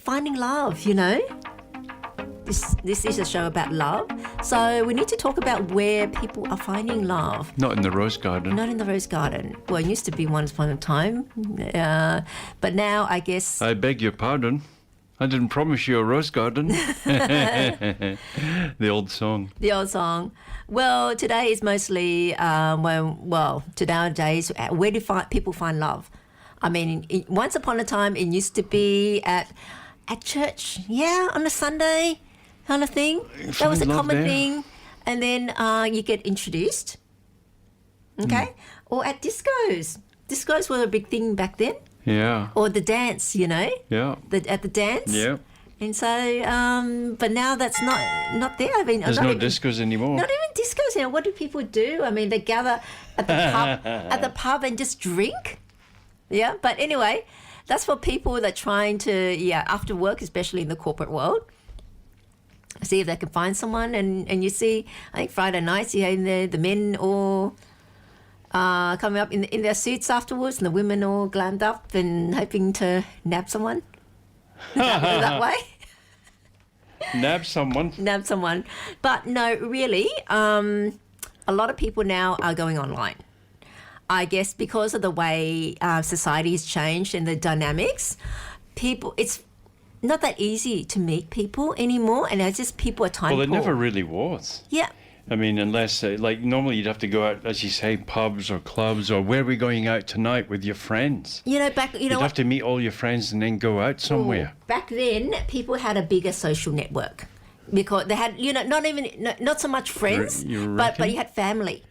finding love, you know. This is a show about love. So we need to talk about where people are finding love. Not in the rose garden. Not in the rose garden. Well, it used to be once upon a time. But now I guess... I beg your pardon. I didn't promise you a rose garden. The old song. The old song. Well, today is mostly, to nowadays, where do people find love? I mean, once upon a time, it used to be at church, on a Sunday kind of thing. That was a common thing. And then you get introduced, okay? Or at discos. Discos were a big thing back then. Yeah. Or the dance, you know? Yeah. At the dance. Yeah. And so, but now that's not there. I mean, there's no discos anymore. Not even discos. You know, what do people do? I mean, they gather at the pub and just drink. Yeah. But anyway, that's for people that are trying to, after work, especially in the corporate world, see if they can find someone. And you see, I think Friday nights, the men all coming up in their suits afterwards, and the women all glammed up and hoping to nab someone. that way. Nab someone. But no, really, a lot of people now are going online. I guess because of the way society has changed and the dynamics, it's not that easy to meet people anymore, and it's just people are time poor. Well, it never really was. Yeah. I mean, unless, normally you'd have to go out, as you say, pubs or clubs, or where are we going out tonight with your friends? You'd have to meet all your friends and then go out somewhere. Back then, people had a bigger social network because they had, not so much friends, but you had family.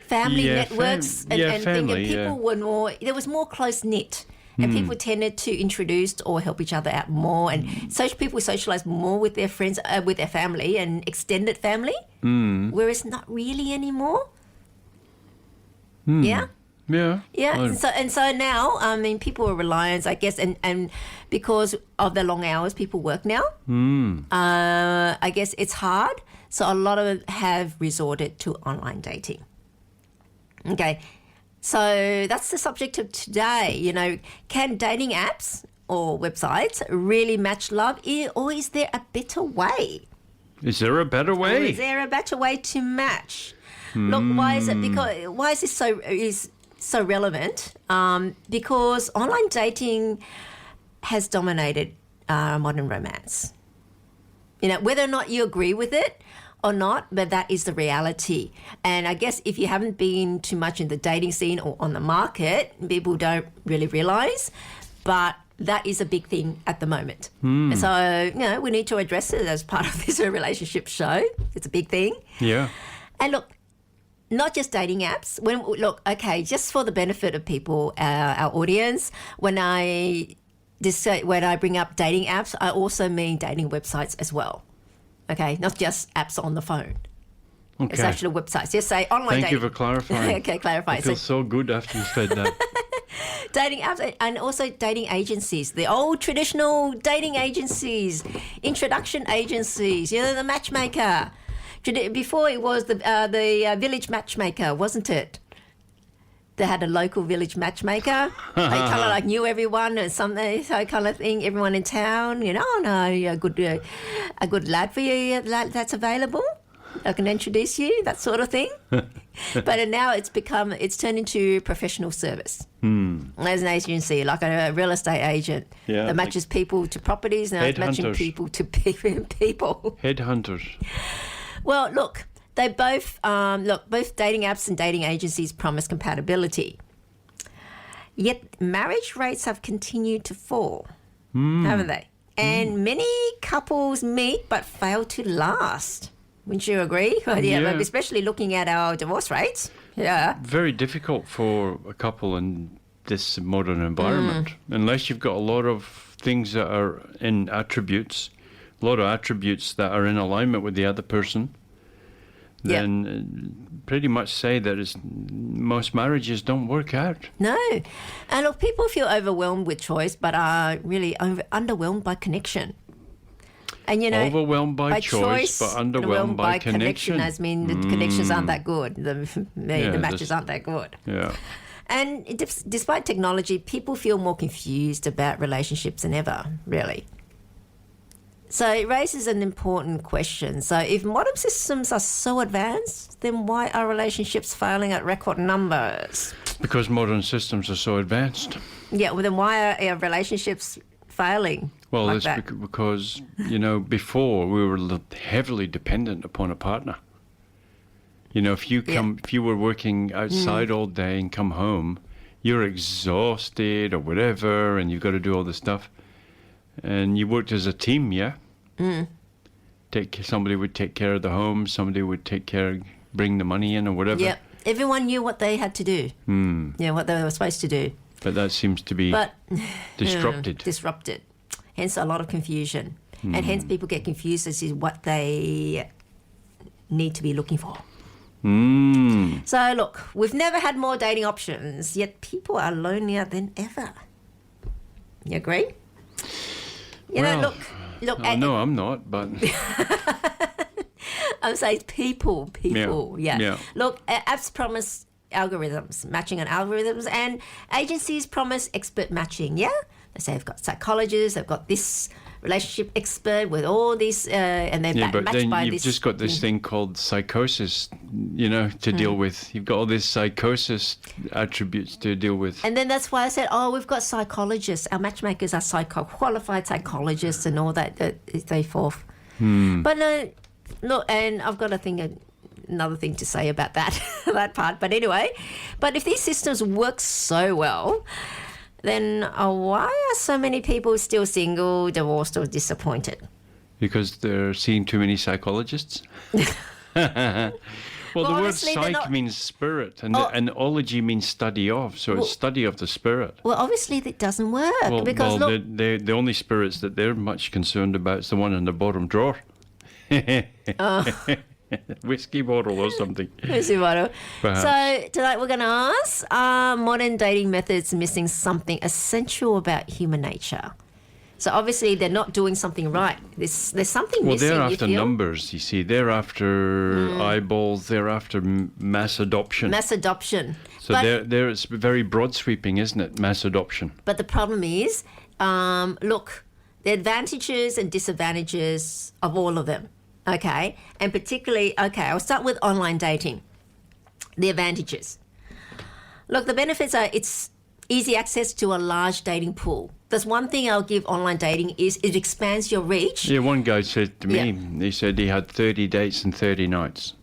Networks and people were more, there was more close-knit. And people tended to introduce or help each other out more. And people socialise more with their friends, with their family and extended family, whereas not really anymore. Yeah? Yeah. Yeah. So now, I mean, people are reliant, I guess, and because of the long hours people work now, I guess it's hard. So a lot of them have resorted to online dating. Okay. So that's the subject of today. Can dating apps or websites really match love, or is there a better way? Is there a better way? Or is there a better way to match? Look, why is this so relevant? Because online dating has dominated modern romance. Whether or not you agree with it or not, but that is the reality. And I guess if you haven't been too much in the dating scene or on the market, people don't really realise, but that is a big thing at the moment. And so, we need to address it as part of this relationship show. It's a big thing. Yeah. And look, not just dating apps. Just for the benefit of people, our audience, when I bring up dating apps, I also mean dating websites as well. Okay, not just apps on the phone. Okay. It's actually websites. Just say online dating. Thank you for clarifying. Okay, clarify. I feel so good after you said that. Dating apps and also dating agencies. The old traditional dating agencies, introduction agencies, the matchmaker. Before it was the village matchmaker, wasn't it? They had a local village matchmaker. They kind of knew everyone or something, so kind of thing. Everyone in town, a good lad for you that's available. I can introduce you, that sort of thing. But now it's turned into professional service. As an agency, like a real estate agent that matches people to properties, now it's matching people to people. Headhunters. Well, look. They both dating apps and dating agencies promise compatibility. Yet marriage rates have continued to fall, haven't they? And many couples meet but fail to last. Wouldn't you agree? Yeah. Especially looking at our divorce rates. Yeah. Very difficult for a couple in this modern environment, unless you've got a lot of things that are in attributes, a lot of attributes that are in alignment with the other person. Then pretty much say that most marriages don't work out. No. And look, people feel overwhelmed with choice but are really underwhelmed by connection. And overwhelmed by choice but underwhelmed by connection. As mean the connections aren't that good. The matches aren't that good. Yeah. And despite technology, people feel more confused about relationships than ever, really. So it raises an important question. So if modern systems are so advanced, then why are relationships failing at record numbers? Because modern systems are so advanced. Yeah, well then why are our relationships failing? Well, like it's that? because, before we were heavily dependent upon a partner. If you were working outside all day and come home, you're exhausted or whatever, and you've got to do all this stuff. And you worked as a team, yeah? Somebody would take care of the home, somebody would bring the money in or whatever. Yeah, everyone knew what they had to do. Yeah, what they were supposed to do. But that seems to be disrupted. Disrupted. Hence a lot of confusion. And hence people get confused as to what they need to be looking for. So look, we've never had more dating options, yet people are lonelier than ever. You agree? Look. No, I'm not, but I'm saying people. Yeah. Look, apps promise algorithms, matching on algorithms, and agencies promise expert matching. Yeah, they say they've got psychologists, they've got this relationship expert with all these, and they're matched then by you've this. just got this thing called psychosis, to deal with. You've got all these psychosis attributes to deal with. And then that's why I said, we've got psychologists. Our matchmakers are qualified psychologists and all that they forth. But no, look, and I've got another thing to say about that that part. But anyway, if these systems work so well, then why are so many people still single, divorced, or disappointed? Because they're seeing too many psychologists. Well, the word psych means spirit, and ology means study of, so it's study of the spirit. Well, obviously that doesn't work because look, the only spirits that they're much concerned about is the one in the bottom drawer. Whiskey bottle or something. Whiskey bottle. Perhaps. So tonight we're going to ask, are modern dating methods missing something essential about human nature? So obviously they're not doing something right. There's something missing. Well, they're after numbers, you see. They're after eyeballs. They're after mass adoption. Mass adoption. So it's very broad sweeping, isn't it? Mass adoption. But the problem is, look, the advantages and disadvantages of all of them. Okay, and particularly, I'll start with online dating. The advantages. Look, the benefits are it's easy access to a large dating pool. That's one thing I'll give online dating is it expands your reach. Yeah, one guy said to me, he said he had 30 dates and 30 nights.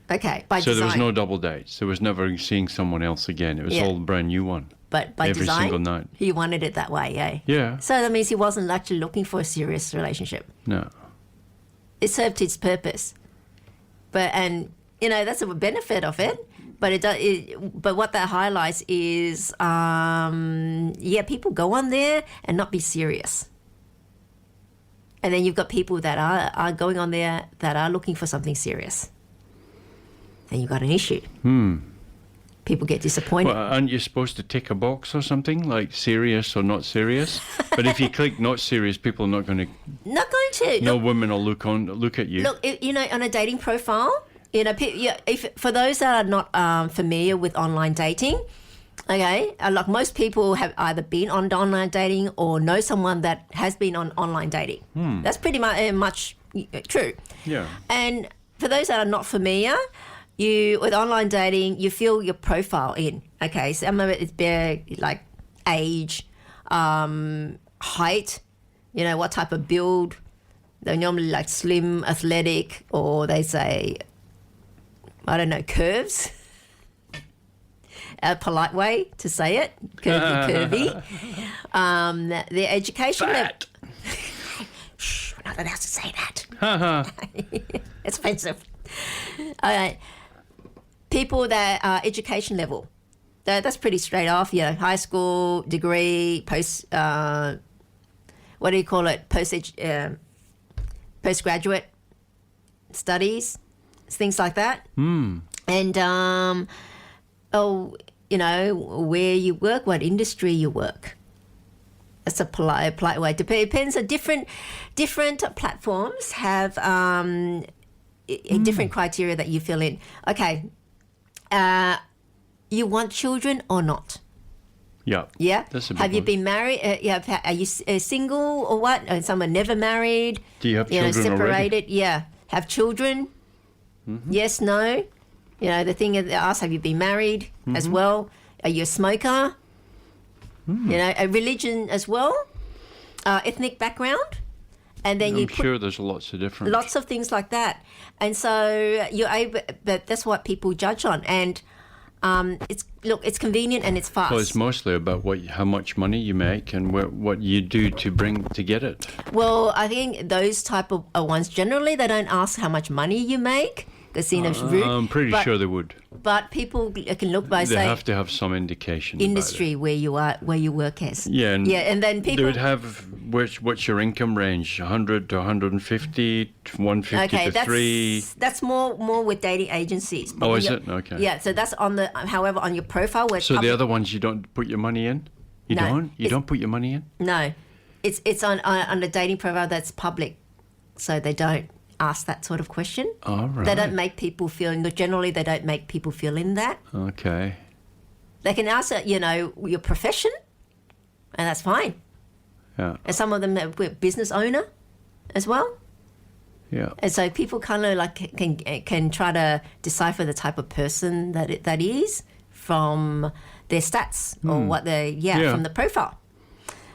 Okay, by so design. There was no double dates. There was never seeing someone else again. It was all a brand new one. But by every design, single night. He wanted it that way, eh? Yeah. So that means he wasn't actually looking for a serious relationship. No. It served its purpose, that's a benefit of it. But but what that highlights is, people go on there and not be serious, and then you've got people that are going on there that are looking for something serious. Then you've got an issue. People get disappointed. Well, aren't you supposed to tick a box or something, like serious or not serious? But if you click not serious, people are not going to... Not going to. No women will look at you. Look, on a dating profile, for those that are not familiar with online dating, okay, like most people have either been on online dating or know someone that has been on online dating. That's pretty much true. Yeah. And for those that are not familiar... with online dating, you fill your profile in. Okay, some of it is bare, like age, height, what type of build. They're normally like slim, athletic, or they say, I don't know, curves. A polite way to say it, curvy. Their education level. Shh, we're not allowed to say that. It's offensive. All right. People that are education level, that's pretty straight off. High school degree, postgraduate studies, things like that. And where you work, what industry you work. That's a polite way to pay. It depends. Different platforms have different criteria that you fill in. Okay. You want children or not? Yeah. Yeah. That's a big Have you one. been married? Are you single or what? Someone never married? Do you have children separated? already? Yeah. Have children? Yes, no. The thing is, they ask, have you been married as well? Are you a smoker? A religion as well, ethnic background, and then I'm sure there's lots of different. lots of things like that. And so you're able, but that's what people judge on. And it's convenient and it's fast. Well, it's mostly about how much money you make and what you do to get it. Well, I think those type of ones generally they don't ask how much money you make because it's rude. I'm pretty sure they would. But people can look by They say have to have some indication. industry where you work as. Yeah, and then people they would have what's your income range? 100 to 150, to 150 to 3. That's more with dating agencies. But Oh, when is you're- it? Okay. Yeah, so that's however, on your profile. Where So the other ones you don't put your money in? You No, don't? You don't put your money in? No, it's on the dating profile that's public, so they don't ask that sort of question. All right. They don't make people feel. Generally, they don't make people feel in that. Okay. They can ask, your profession, and that's fine. Yeah. And some of them are business owner, as well. Yeah. And so people kind of like can try to decipher the type of person that is from their stats or what they from the profile.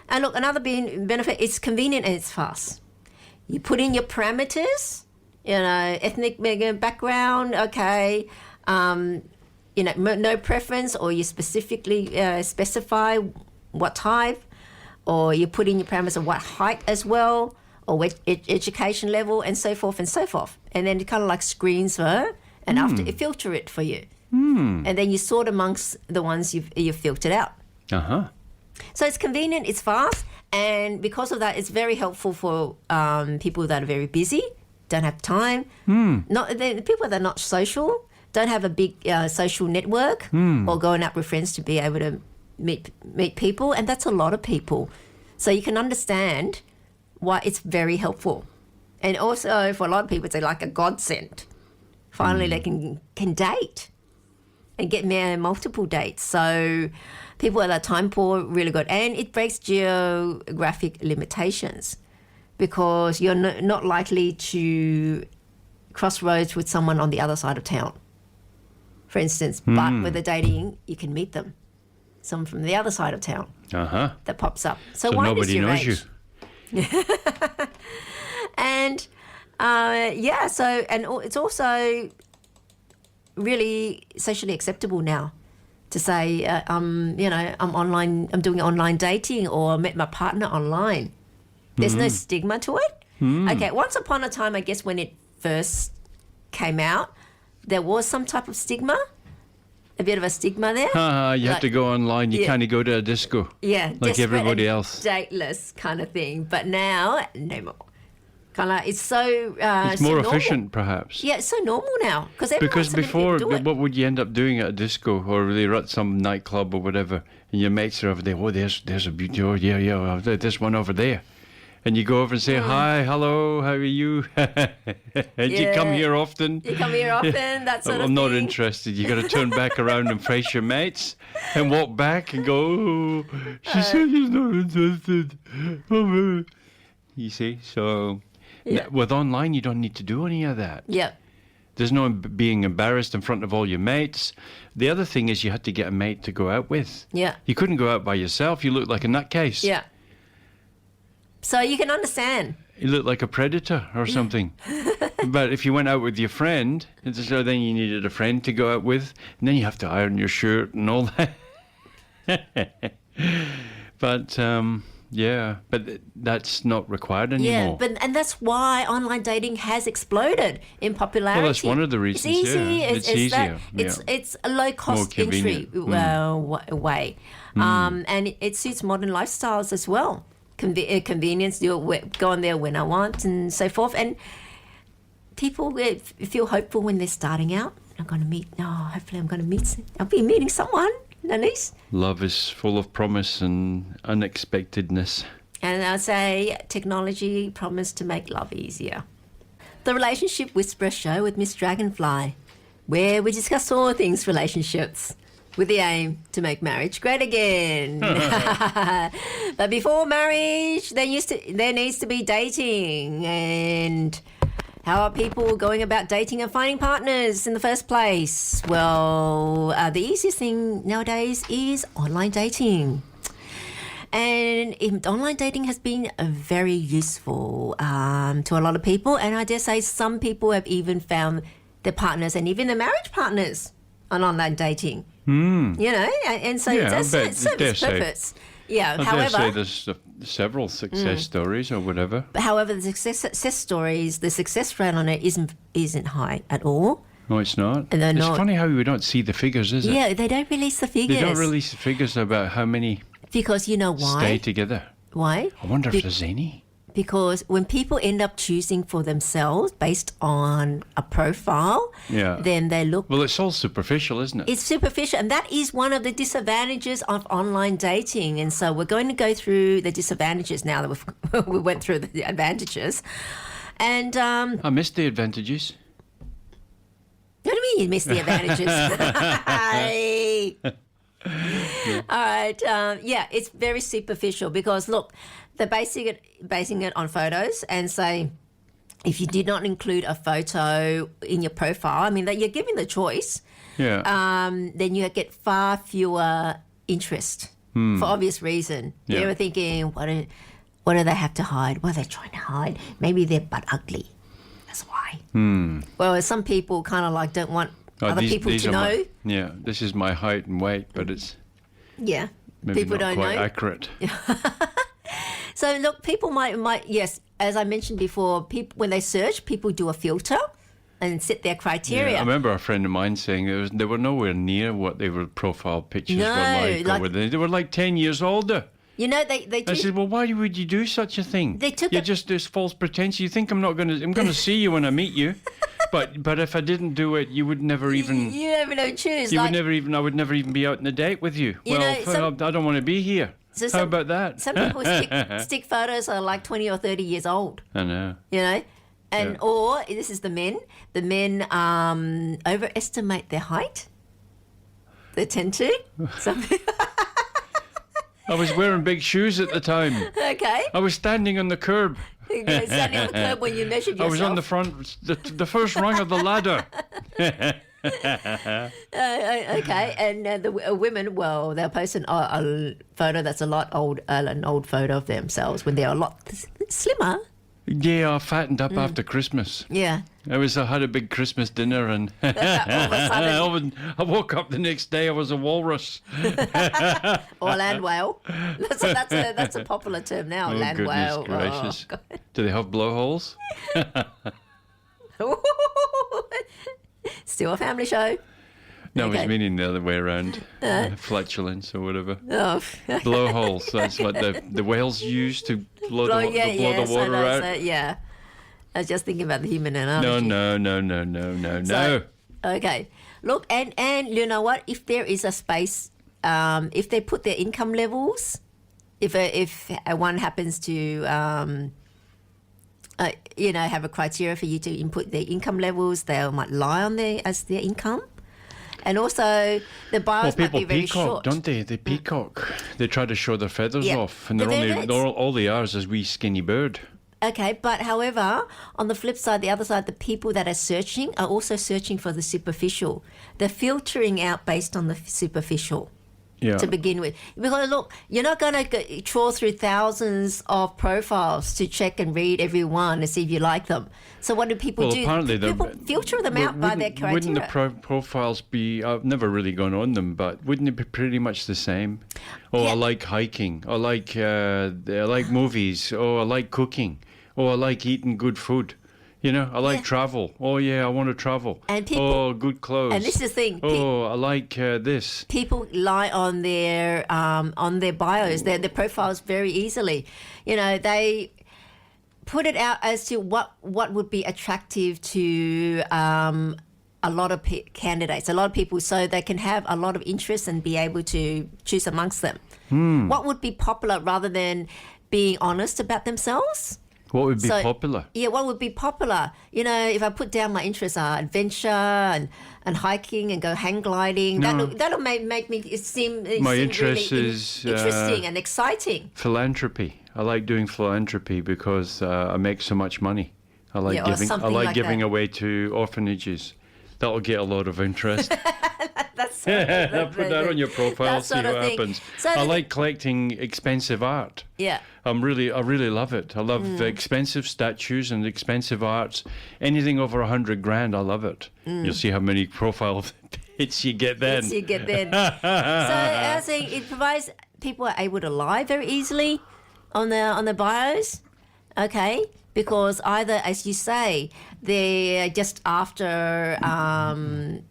And look, another benefit, it's convenient and it's fast. You put in your parameters, ethnic background, okay, no preference, or you specifically specify what type, or you put in your parameters of what height as well, or what education level, and so forth and so forth. And then it kind of like screens her, and after it filter it for you. And then you sort amongst the ones you've filtered out. Uh-huh. So it's convenient, it's fast, and because of that, it's very helpful for people that are very busy, don't have time. The people that are not social, don't have a big social network, or going out with friends to be able to meet people, and that's a lot of people. So you can understand why it's very helpful. And also for a lot of people, it's like a godsend. Finally, they can date and get multiple dates. So people that are time poor, really good. And it breaks geographic limitations because you're not likely to cross roads with someone on the other side of town, for instance. But with the dating, you can meet them. Someone from the other side of town that pops up. So why nobody knows age? you. And it's also really socially acceptable now to say, I'm online, I'm doing online dating, or I met my partner online. There's no stigma to it. Okay, once upon a time, I guess when it first came out, there was some type of stigma, a bit of a stigma there. You have to go online. You can't go to a disco. Yeah, like everybody else. Dateless kind of thing. But now, no more. Kind of, it's so. It's so more normal. efficient, perhaps. Yeah, it's so normal now Because before, what would you end up doing at a disco, or they're at some nightclub or whatever, and your mates are over there? Oh, there's a beauty. Oh, yeah, there's one over there. And you go over and say, hi, hello, how are you? And you come here often? You come here often, that sort of thing. I'm not interested. You got to turn back around and face your mates and walk back and go, oh, she said she's not interested. You see, so with online, you don't need to do any of that. Yeah. There's no being embarrassed in front of all your mates. The other thing is you had to get a mate to go out with. Yeah. You couldn't go out by yourself. You looked like a nutcase. Yeah. So you can understand. You look like a predator or something. But if you went out with your friend, so then you needed a friend to go out with, and then you have to iron your shirt and all that. But but that's not required anymore. Yeah, and that's why online dating has exploded in popularity. Well, that's one of the reasons. It's easy. Yeah. It's easier. It's a low cost More entry convenient. way, and it suits modern lifestyles as well. Convenience, go on there when I want, and so forth. And people feel hopeful when they're starting out. Hopefully I'm going to meet. I'll be meeting someone, at least. Love is full of promise and unexpectedness. And I say technology promised to make love easier. The Relationship Whisperer Show with Miss Dragonfly, where we discuss all things relationships. with the aim to make marriage great again. But before marriage, there needs to be dating. And how are people going about dating and finding partners in the first place? Well, the easiest thing nowadays is online dating. And online dating has been very useful to a lot of people. And I dare say some people have even found their partners and even their marriage partners on online dating. You know, and so that's service purpose. Yeah. I however, dare say there's several success stories or whatever. However, the success stories, the success rate on it isn't high at all. No, it's not. And they're it's not. funny how we don't see the figures, is it? Yeah, they don't release the figures. They don't release the figures about how many because you know why? stay together. Why? I wonder if there's any. Because when people end up choosing for themselves based on a profile, then they look... Well, it's all superficial, isn't it? It's superficial, and that is one of the disadvantages of online dating. And so we're going to go through the disadvantages now that we went through the advantages. And I missed the advantages. what do you mean you missed the advantages? Hey. All right. It's very superficial because, look, they're basing it on photos and say if you did not include a photo in your profile, I mean, that you're given the choice, then you get far fewer interest for obvious reason. Yeah. They were thinking, what do they have to hide? What are they trying to hide? Maybe they're butt ugly. That's why. Well, some people kind of like don't want other people to know. This is my height and weight, but it's maybe people not don't quite know. accurate. So look, people might yes, as I mentioned before, people when they search, people do a filter and set their criteria. Yeah, I remember a friend of mine saying they were nowhere near what they were profile pictures were like. They were like 10 years older. You know, they do. I said, well, why would you do such a thing? They took You're just this false pretense. You think I'm going to see you when I meet you, but if I didn't do it, you would never even. You never know choose. I would never even be out on a date with you. I don't want to be here. So how about that? Some people stick photos are like 20 or 30 years old. I know. You know, and or this is the men. The men overestimate their height. They tend to. I was wearing big shoes at the time. Okay. I was standing on the curb. Standing on the curb when you measured yourself. I was on the front, the first rung of the ladder. Okay, and the women, well, they'll post a photo that's an old photo of themselves when they're a lot slimmer. Yeah, I fattened up after Christmas. Yeah. I had a big Christmas dinner and All of a sudden. I woke up the next day, I was a walrus. Or land whale. That's a popular term now, land whale. Gracious. Oh, do they have blowholes? Still a family show. No, I was meaning the other way around. Flatulence or whatever. Oh. Blowholes. That's what the whales use to blow the water out. Yeah. I was just thinking about the human analogy. No. Okay. Look, and you know what? If there is a space, if they put their income levels, if one happens to, have a criteria for you to input their income levels, they might lie on there as their income. And also, the bios might be very short. Don't they? They peacock. They try to show their feathers off, and all they are is this wee skinny bird. Okay, but however, on the flip side, the other side, the people that are searching are also searching for the superficial. They're filtering out based on the superficial. To begin with. Because look, you're not going to trawl through thousands of profiles to check and read every one to see if you like them. So what do people do? Apparently people filter them out by their criteria. Wouldn't the profiles be, I've never really gone on them, but wouldn't it be pretty much the same? Oh, I like hiking. I like movies. Oh, I like cooking. Oh, I like eating good food. You know, I like travel. Oh, yeah, I want to travel. And people, good clothes. And this is the thing. I like this. People lie on their bios, their profiles very easily. You know, they put it out as to what would be attractive to a lot of candidates, a lot of people, so they can have a lot of interest and be able to choose amongst them. What would be popular rather than being honest about themselves? What would be popular? Yeah, what would be popular? You know, if I put down my interests are adventure and hiking and go hang gliding, that'll make me seem My seem interest really is interesting and exciting. philanthropy. I like doing philanthropy because I make so much money. I like Yeah, or giving. I something like like giving that. away to orphanages. That'll get a lot of interest. That's Put that on your profile. that See sort of what thing. happens. So I the- like collecting expensive art. Yeah. I really love it. I love expensive statues and expensive arts. Anything over $100,000, I love it. You'll see how many profile hits you get then. Yes, you get then. So I was saying it provides people are able to lie very easily on the bios. Okay. Because either, as you say, they're just after, I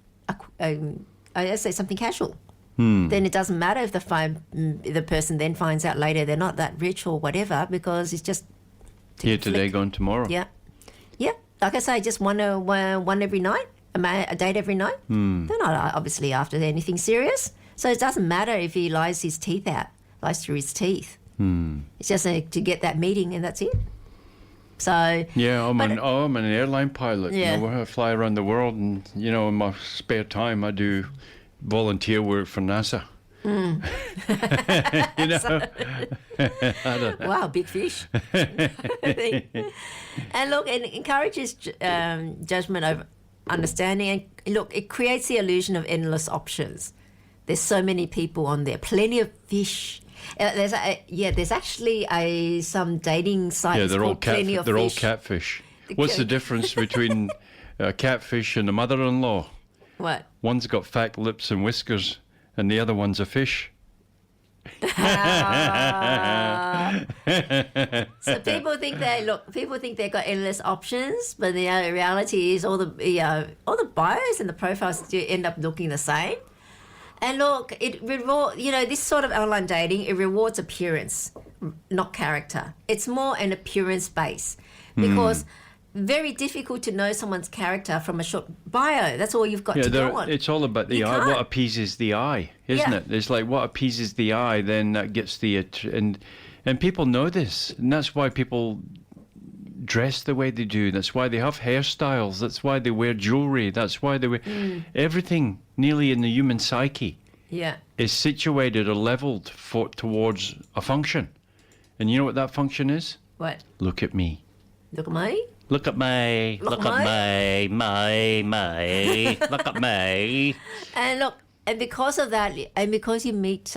say something casual. Then it doesn't matter if the person then finds out later they're not that rich or whatever, because it's just Here today, gone tomorrow. yeah. Like I say, just one every night, a date every night. They're not obviously after anything serious, so it doesn't matter if he lies his teeth out, lies through his teeth. It's just to get that meeting, and that's it. So Yeah, I'm an airline pilot. Yeah. You know, I fly around the world, and you know, in my spare time, I do volunteer work for NASA. You know, wow, big fish. And look, it encourages judgment over understanding. And look, it creates the illusion of endless options. There's so many people on there, plenty of fish. There's actually some dating site. yeah, they're all Plenty of they're all Fish. catfish. What's the difference between a catfish and a mother-in-law? What? One's got fat lips and whiskers, and the other one's a fish. So people think they've got endless options, but the reality is all the bios and the profiles do end up looking the same. And look, this sort of online dating, it rewards appearance, not character. It's more an appearance base, because very difficult to know someone's character from a short bio. That's all you've got to go on. It's all about the You eye. can't. What appeases the eye, isn't Yeah. it? It's like what appeases the eye, then that gets and people know this, and that's why people dress the way they do. That's why they have hairstyles. That's why they wear jewelry. That's why they wear everything. Nearly in the human psyche Yeah. is situated or leveled towards a function, and you know what that function is? What? Look at me. Look at me. Look at me. Look at me. Look at me. And look, and because of that, and because you meet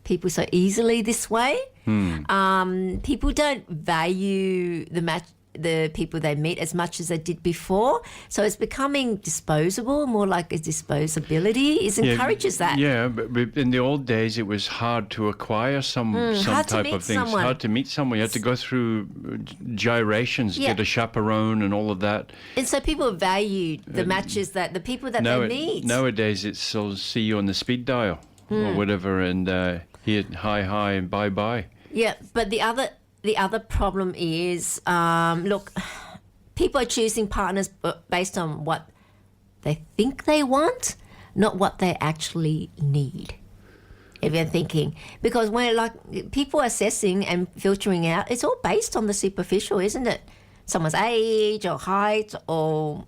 people so easily this way, people don't value the people they meet as much as they did before. So it's becoming disposable, more like a disposability. It encourages that. Yeah, but in the old days, it was hard to acquire some hard to type meet of things. someone. Hard to meet someone. You had to go through gyrations, Yeah. get a chaperone, and all of that. And so people value the matches the people that they meet. Nowadays, it's so see you on the speed dial or whatever, and here, hi, and bye. Yeah, but the other problem is, look, people are choosing partners based on what they think they want, not what they actually need. If you're thinking, because when people assessing and filtering out, it's all based on the superficial, isn't it? Someone's age or height or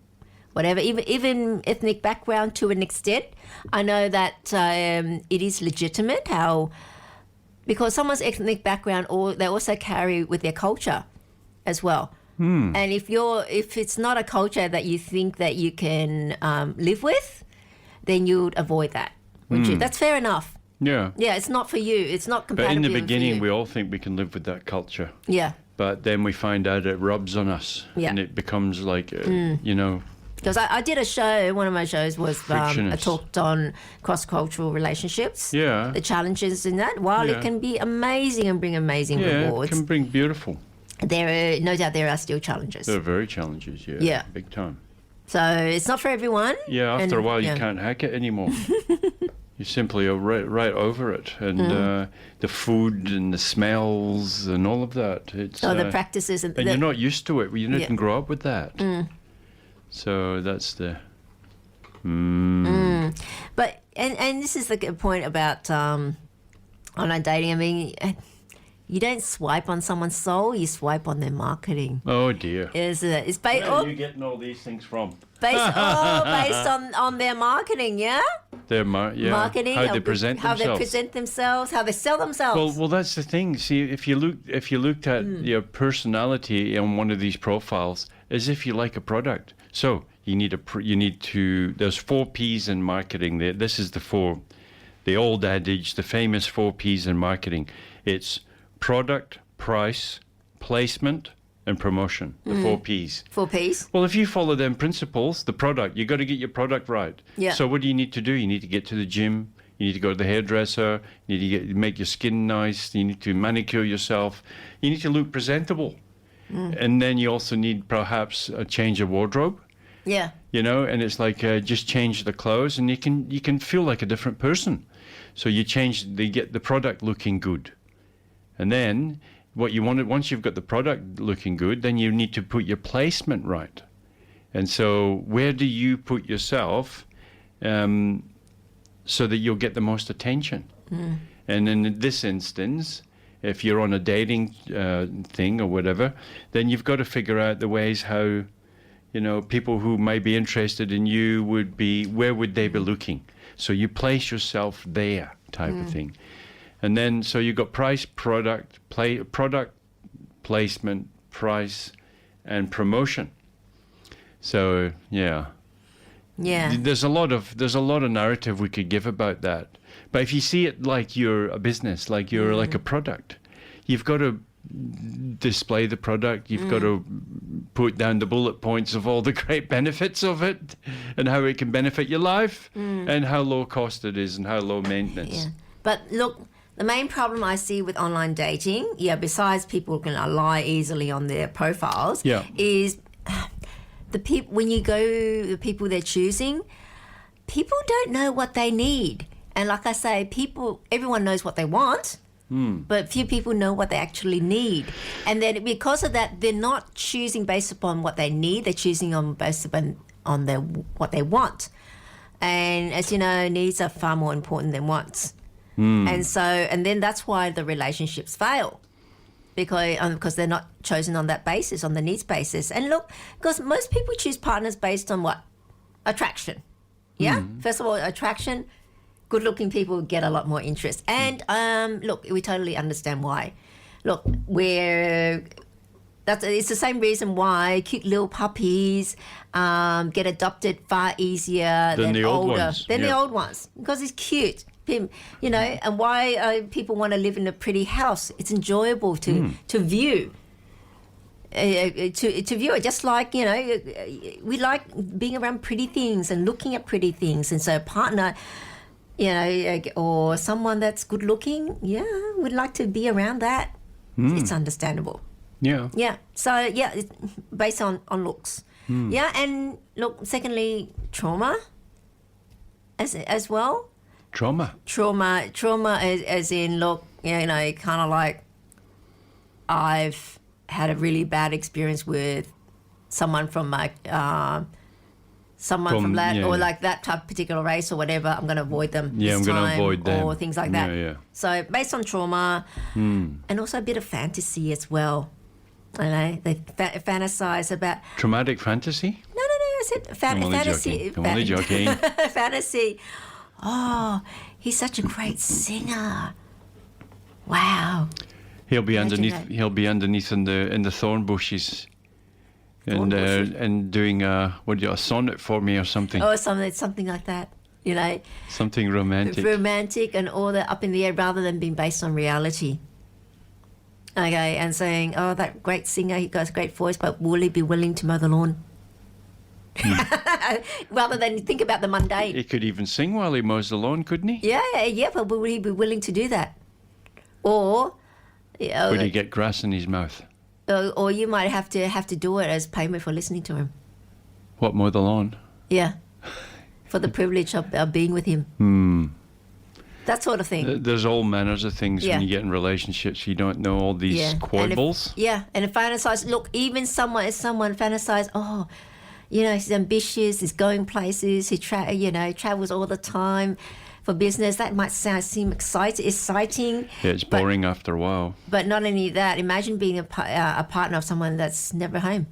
whatever, even ethnic background to an extent. I know that it is legitimate because someone's ethnic background, or they also carry with their culture as well. And if it's not a culture that you think that you can live with, then you'd avoid that, wouldn't you? That's fair enough. Yeah. Yeah, it's not for you. It's not But compatible. in the beginning, for we you. all think we can live with that culture. Yeah, But then we find out it rubs on us. Yeah. And it becomes like, because I did a show. One of my shows was I Frictionless. talked on cross-cultural relationships. Yeah. The challenges in that. While Yeah. it can be amazing and bring amazing yeah, it rewards, can bring beautiful. no doubt there are still challenges. They're very challenges, yeah. Yeah. Big time. So it's not for everyone. Yeah, after And, a while, you yeah. can't hack it anymore. You simply are right over it. And the food and the smells and all of that. It's, So the practices and you're not used to it. You didn't Yeah. grow up with that. So that's the... But and this is the good point about online dating. I mean, You don't swipe on someone's soul, you swipe on their marketing. Oh dear. It's based Where are all you getting all these things from? based on their marketing, yeah? Marketing, how they present how themselves. they present themselves, how they sell themselves. Well, that's the thing. See, if you looked at your personality on one of these profiles, as if you like a product. So you need There's 4 P's in marketing. This is the old adage, the famous 4 P's in marketing. It's product, price, placement, and promotion. The 4 P's. 4 P's. Well, if you follow them principles, the product, you got to get your product right. Yeah. So what do you need to do? You need to get to the gym. You need to go to the hairdresser. You need to make your skin nice. You need to manicure yourself. You need to look presentable. And then you also need perhaps a change of wardrobe. Yeah. And it's like just change the clothes, and you can feel like a different person. So you get the product looking good, and then what you want, once you've got the product looking good, then you need to put your placement right. And so where do you put yourself so that you'll get the most attention? And in this instance, if you're on a dating thing or whatever, then you've got to figure out the ways how, people who might be interested in you where would they be looking? So you place yourself there type of thing. And then, so you've got price, product, placement, price, and promotion. So, yeah. Yeah. There's a lot of narrative we could give about that. But if you see it like you're a business, like you're like a product, you've got to display the product. You've got to put down the bullet points of all the great benefits of it and how it can benefit your life and how low cost it is and how low maintenance. Yeah. But look, the main problem I see with online dating, besides people can lie easily on their profiles, is when you go, the people they're choosing, people don't know what they need. And like I say, everyone knows what they want, but few people know what they actually need. And then because of that, they're not choosing based upon what they need, they're choosing based upon what they want. And as you know, needs are far more important than wants. And then that's why the relationships fail. Because they're not chosen on that basis, on the needs basis. And look, because most people choose partners based on what? Attraction. Yeah? First of all, attraction, good-looking people get a lot more interest. And look, we totally understand why. Look, it's the same reason why cute little puppies get adopted far easier than the older. The old ones, because it's cute. And why people want to live in a pretty house. It's enjoyable to view. To view it, just like, we like being around pretty things and looking at pretty things. And so a partner, or someone that's good looking, we'd like to be around that. It's understandable. Yeah. Yeah. So, it's based on looks. Yeah. And look, secondly, trauma as well. Trauma as in, look, kind of like I've had a really bad experience with someone from like from that or like that type of particular race or whatever. I'm going to avoid them. Yeah, I'm going to avoid them or things like that. Yeah. So based on trauma and also a bit of fantasy as well. They fantasize about traumatic fantasy. No. I said fantasy. I'm only joking. Fantasy. Oh, he's such a great singer. Wow. He'll be underneath in the thorn bushes, and doing a sonnet for me or something. Oh, something like that. Something romantic. Romantic and all that up in the air, rather than being based on reality. Okay, and saying, oh, that great singer, he got a great voice, but will he be willing to mow the lawn? Rather than think about the mundane. He could even sing while he mows the lawn, couldn't he? Yeah, but will he be willing to do that? Or would he get grass in his mouth? Or you might have to do it as payment for listening to him. What, mow the lawn? Yeah, for the privilege of being with him. That sort of thing. There's all manners of things when you get in relationships. You don't know all these quibbles. And fantasize. Look, even someone fantasize. Oh, he's ambitious. He's going places. He travels all the time. for business. That might seem exciting. Yeah, it's boring after a while. But not only that, imagine being a partner of someone that's never home.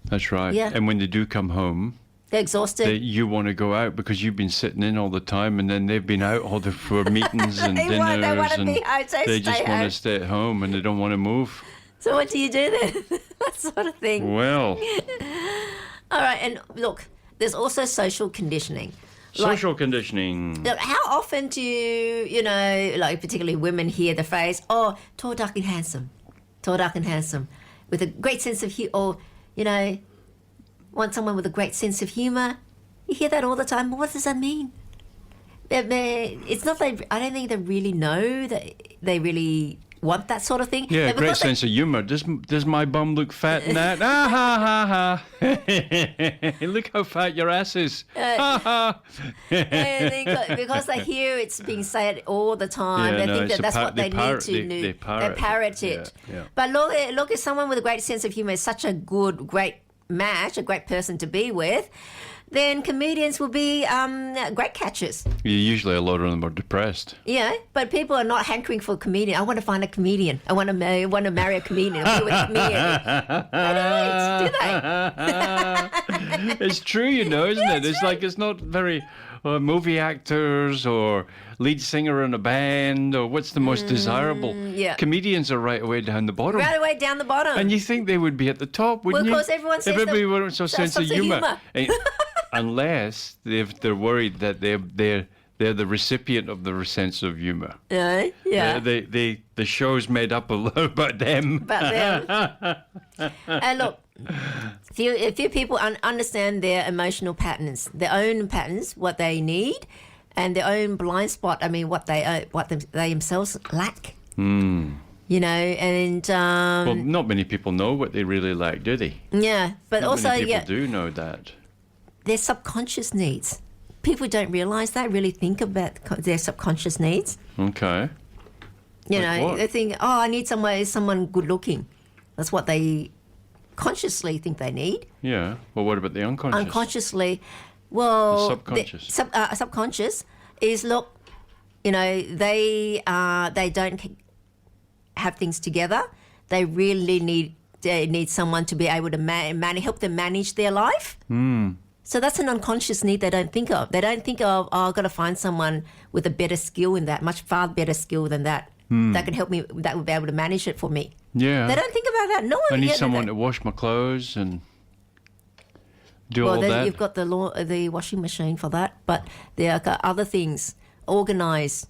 That's right. Yeah. And when they do come home, They're exhausted. you want to go out because you've been sitting in all the time, and then they've been out all for meetings and They dinners, want to and be home, so they stay just want home. to stay at home and they don't want to move. So what do you do then? That sort of thing. Well, All right, and look, there's also social conditioning. social conditioning. Look, how often do you know, like particularly women hear the phrase, "Oh, tall, dark, and handsome," with a great sense of humor, or want someone with a great sense of humor. You hear that all the time. But what does that mean? It's not like I don't think they really know that they really want that sort of thing. Yeah, And great because sense of humour. Does my bum look fat in that? Ah, ha, ha, ha. Look how fat your ass is. Ha, ha. because they hear it's being said all the time, Yeah, they no, think it's that that's what they need to do. they parrot it. Yeah. But look, if someone with a great sense of humor is such a great match, a great person to be with, then comedians will be great catches. Usually a lot of them are depressed. Yeah, but people are not hankering for a comedian. I want to find a comedian. I want to marry a comedian. I be with a comedian. They don't, do they? It's true, isn't it? It's like it's not very movie actors or lead singer in a band or what's the most desirable. yeah. Comedians are right away down the bottom. Right away down the bottom. And you think they would be at the top, wouldn't Well, you? of course, everyone says Everybody that- wants a sense of humour. Unless they're worried that they're the recipient of the sense of humour. Yeah. The show's made up a lot about them. About them. And look, few people understand their emotional patterns, their own patterns, what they need, and their own blind spot. I mean, what they themselves lack. And Well, not many people know what they really like, do they? yeah, but Not also many people do know that. their subconscious needs. People don't realize that. Really think about their subconscious needs. Okay. You What? they think, oh, I need someone good looking. That's what they consciously think they need. Yeah. Well, what about the unconscious? Unconsciously, well, The subconscious. Subconscious is look, they don't have things together. They really need someone to be able to help them manage their life. So that's an unconscious need they don't think of. They don't think of, oh, I've got to find someone with a better skill in that, much far better skill than that, that can help me, that would be able to manage it for me. Yeah. They don't think about that. No one. I need yeah, someone they- to wash my clothes and do Well, all then that. you've got the washing machine for that, but there are other things. Organise,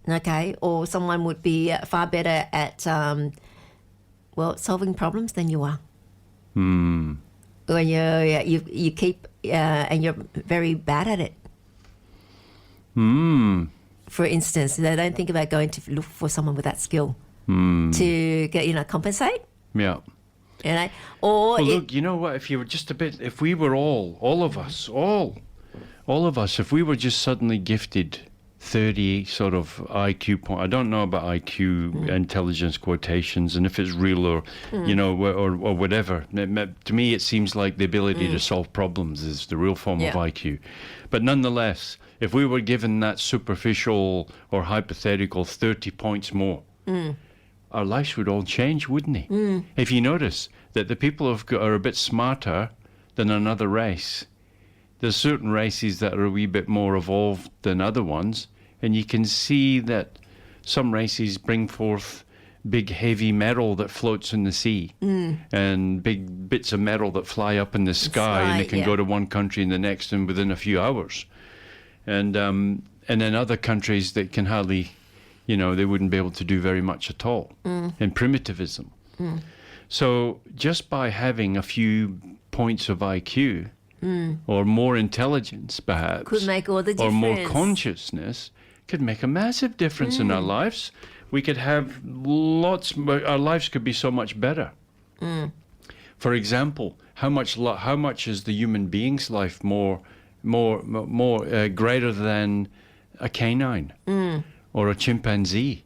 okay, or someone would be far better at solving problems than you are. When you keep and you're very bad at it. For instance, they don't think about going to look for someone with that skill to get compensate. Yeah. Or Well, look, you know what? If you were just a bit, if we were all of us, if we were just suddenly gifted 30 sort of IQ point. I don't know about IQ intelligence quotations and if it's real or, or whatever. To me, it seems like the ability to solve problems is the real form of IQ. But nonetheless, if we were given that superficial or hypothetical 30 points more, our lives would all change, wouldn't they? If you notice that the people are a bit smarter than another race, there's certain races that are a wee bit more evolved than other ones, and you can see that some races bring forth big heavy metal that floats in the sea and big bits of metal that fly up in the sky and they can go to one country and the next and within a few hours. And then other countries that can hardly, they wouldn't be able to do very much at all in primitivism. So just by having a few points of IQ or more intelligence, perhaps, could make all the or more difference. consciousness, could make a massive difference in our lives. We could have our lives could be so much better. For example, how much is the human being's life more greater than a canine or a chimpanzee?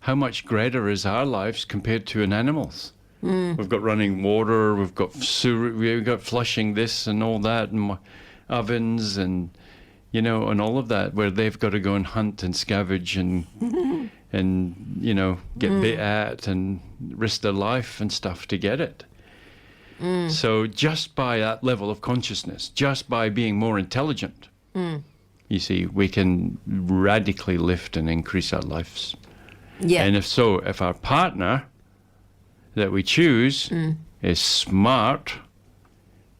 How much greater is our lives compared to an animal's? We've got running water, we've got flushing this and all that, and ovens, and you know, and all of that, where they've got to go and hunt and scavenge and you know, get bit at and risk their life and stuff to get it. So just by that level of consciousness, just by being more intelligent, you see, we can radically lift and increase our lives. Yeah. And if our partner that we choose is smart,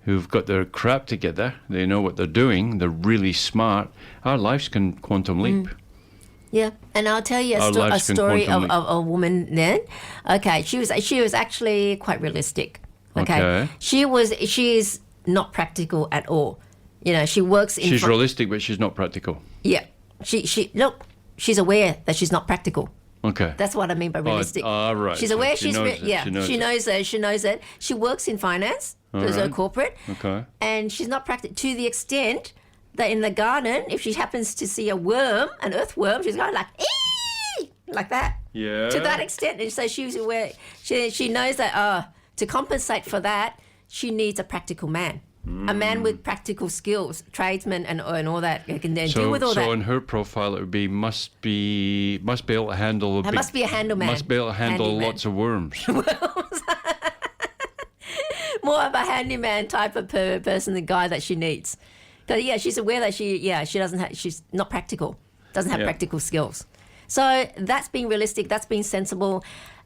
who've got their crap together, they know what they're doing, they're really smart, our lives can quantum leap. Yeah, and I'll tell you a story of a woman then. Okay, she was actually quite realistic. Okay. She is not practical at all. You know, she works in... She's realistic, but she's not practical. Yeah. She's aware that she's not practical. Okay. That's what I mean by realistic. Right. She's aware She knows it. She works in finance, there's a corporate. Okay. And she's not practical to the extent that in the garden, if she happens to see a worm, an earthworm, she's going like, ee! Like that. Yeah. To that extent. And so she's aware, she knows that to compensate for that, she needs a practical man. A man with practical skills, tradesman and all that, who can then deal with all that. So in her profile, it would be must be able to handle must be a handle man. Must be able to handle lots of worms. More of a handyman type of person, the guy that she needs. Because she's aware that she's not practical, doesn't have practical skills. So that's being realistic, that's being sensible,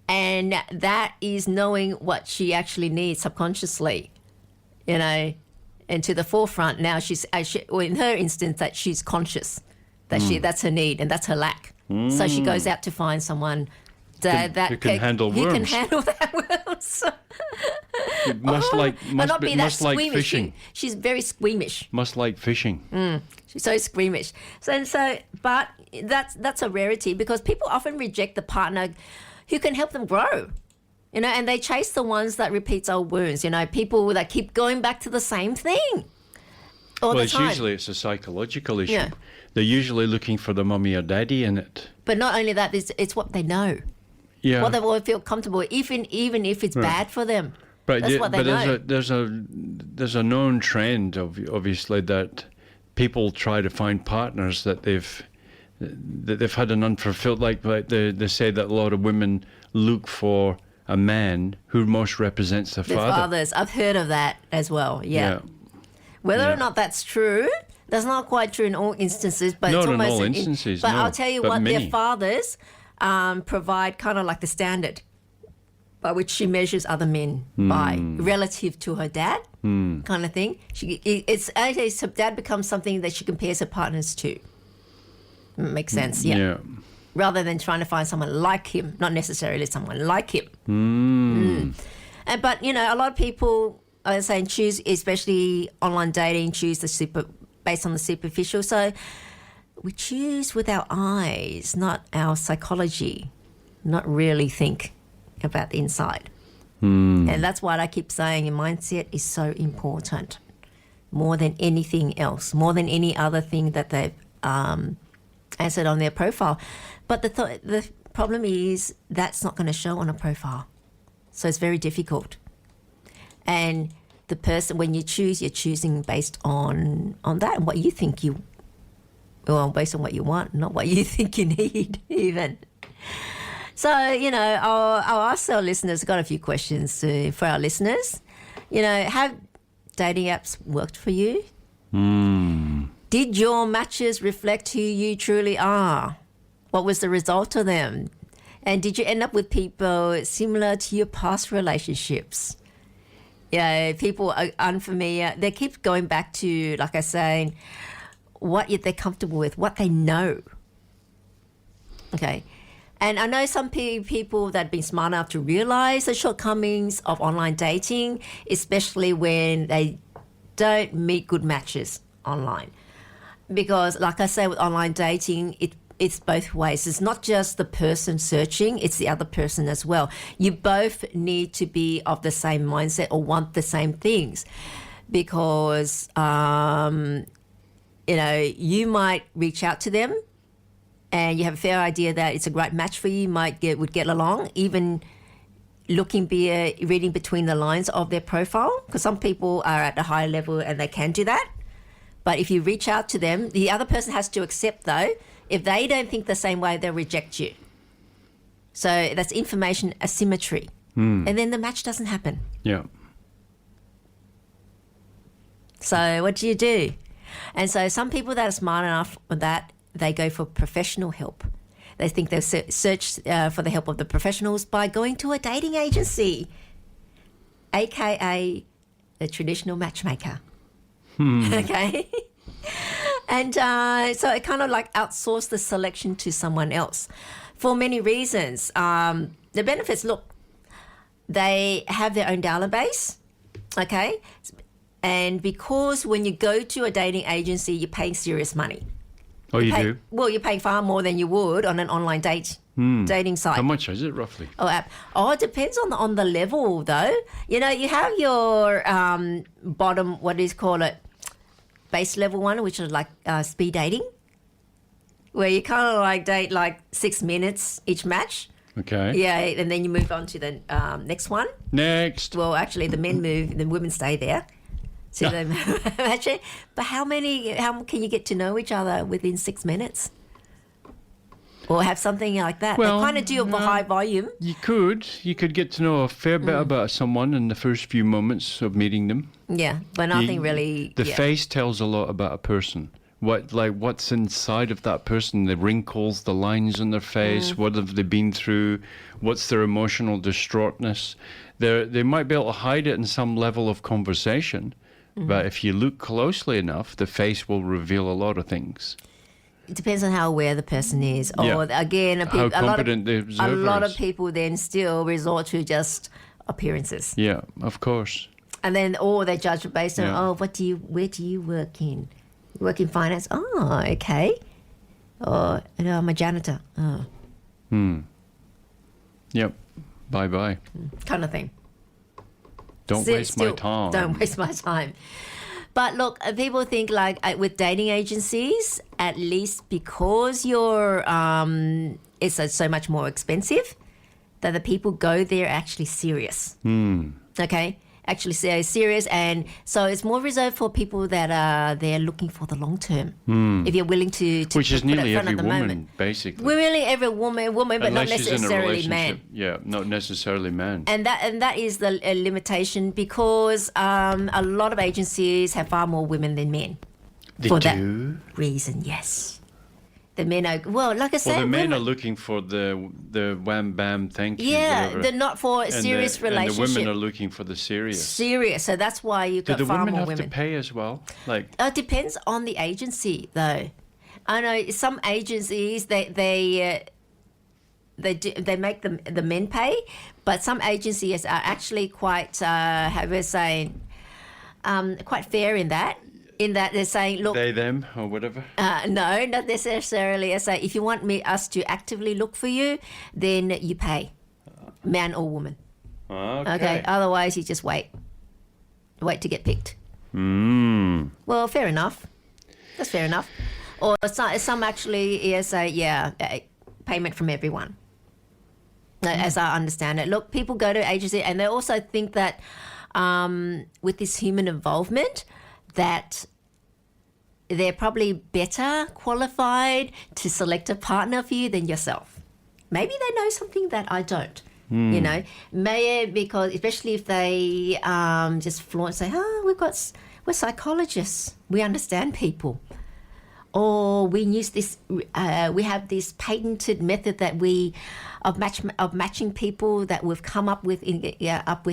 and that is knowing what she actually needs subconsciously, you know. And to the forefront now, in her instance, that she's conscious that that's her need and that's her lack. So she goes out to find someone who can handle worms. Who can handle that worms. Must like fishing. She's very squeamish. Must like fishing. She's so squeamish. But that's a rarity because people often reject the partner who can help them grow. You know, and they chase the ones that repeats old wounds. You know, people that keep going back to the same thing all the time. Usually it's a psychological issue. Yeah. They're usually looking for the mummy or daddy in it. But not only that, it's what they know. Yeah. What they will feel comfortable, even if it's bad for them. That's what they know. There's a known trend, obviously, that people try to find partners that they've had an unfulfilled. Like they say that a lot of women look for a man who most represents their father. Fathers. I've heard of that as well. Yeah. Whether or not that's true, that's not quite true in all instances. But not it's almost in all instances. But I'll tell you what, many. Their fathers provide kind of like the standard by which she measures other men by relative to her dad, kind of thing. So dad becomes something that she compares her partners to. Makes sense. Yeah. Rather than trying to find someone like him, not necessarily someone like him. But, you know, a lot of people are saying choose, especially online dating, choose based on the superficial. So we choose with our eyes, not our psychology, not really think about the inside. And that's why I keep saying your mindset is so important, more than anything else, more than any other thing that they've answered on their profile. But the problem is that's not going to show on a profile. So it's very difficult. And the person, when you choose, you're choosing based on that and what you think based on what you want, not what you think you need even. So, you know, I'll ask our listeners, I've got a few questions for our listeners. You know, have dating apps worked for you? Did your matches reflect who you truly are? What was the result of them? And did you end up with people similar to your past relationships? Yeah, people are unfamiliar. They keep going back to, like I say, what they're comfortable with, what they know. Okay. And I know some people that have been smart enough to realize the shortcomings of online dating, especially when they don't meet good matches online. Because, like I say, with online dating, it's both ways. It's not just the person searching, it's the other person as well. You both need to be of the same mindset or want the same things. Because, you know, you might reach out to them and you have a fair idea that it's a great match for you, would get along, even reading between the lines of their profile. Because some people are at a higher level and they can do that. But if you reach out to them, the other person has to accept, though. If they don't think the same way, they'll reject you. So that's information asymmetry. And then the match doesn't happen. Yeah. So what do you do? And so some people that are smart enough with that, they go for professional help. They think they'll search for the help of the professionals by going to a dating agency, aka a traditional matchmaker. Okay? And so it kind of like outsource the selection to someone else for many reasons. The benefits, look, they have their own database, okay? And because when you go to a dating agency, you're paying serious money. Oh, you do? Well, you pay far more than you would on an online dating site. How much is it roughly? It depends on the level, though. You know, you have your bottom, what do you call it, base level one, which is like speed dating, where you kind of like date like 6 minutes each match. Okay. Yeah, and then you move on to the next one. Next. Well, actually, the men move, the women stay there. So actually, but how can you get to know each other within 6 minutes? Or have something like that? Well, they kind of do it for high volume. You could get to know a fair bit about someone in the first few moments of meeting them. Yeah, but nothing really. The face tells a lot about a person. What's inside of that person, the wrinkles, the lines on their face, what have they been through, what's their emotional distraughtness. They might be able to hide it in some level of conversation, but if you look closely enough, the face will reveal a lot of things. It depends on how aware the person is. Or Yeah. again, How competent the observer a lot of is. people then still resort to just appearances. Yeah, of course. And then, they judge it based on, where do you work in? You work in finance? Oh, okay. Or, I'm a janitor. Oh. Yep. Bye-bye. Kind of thing. Don't waste my time. Don't waste my time. But look, people think like with dating agencies, at least because it's so much more expensive, that the people go there actually serious. Okay? Actually serious, and so it's more reserved for people that are there looking for the long term. If you're willing to Which is put it nearly in front every of the woman, moment. basically. We're really every woman, but Unless not she's in a necessarily relationship. man. Yeah, not necessarily man. And that is the limitation because a lot of agencies have far more women than men. They for do? that reason, yes. The men are, like I said, Well, the men women, are looking for the wham bam thank you. yeah, whatever. they're not for a serious relationship. And the women are looking for the serious. Serious, so that's why you've Do got the far women more have women. to pay as well? Like, It depends on the agency, though. I know some agencies they make the men pay, but some agencies are actually quite quite fair in that. In that they're saying, look, they, them, or whatever. no, not necessarily. I say, if you want us to actively look for you, then you pay, man or woman. Okay. Otherwise, you just wait to get picked. Well, fair enough. That's fair enough. Or some actually payment from everyone. As I understand it, look, people go to agency and they also think that with this human involvement, that they're probably better qualified to select a partner for you than yourself. Maybe they know something that I don't. You know, maybe because especially if they just flaunt, say, we're psychologists, we understand people, or we use this, we have this patented method that of matching people that we've come up with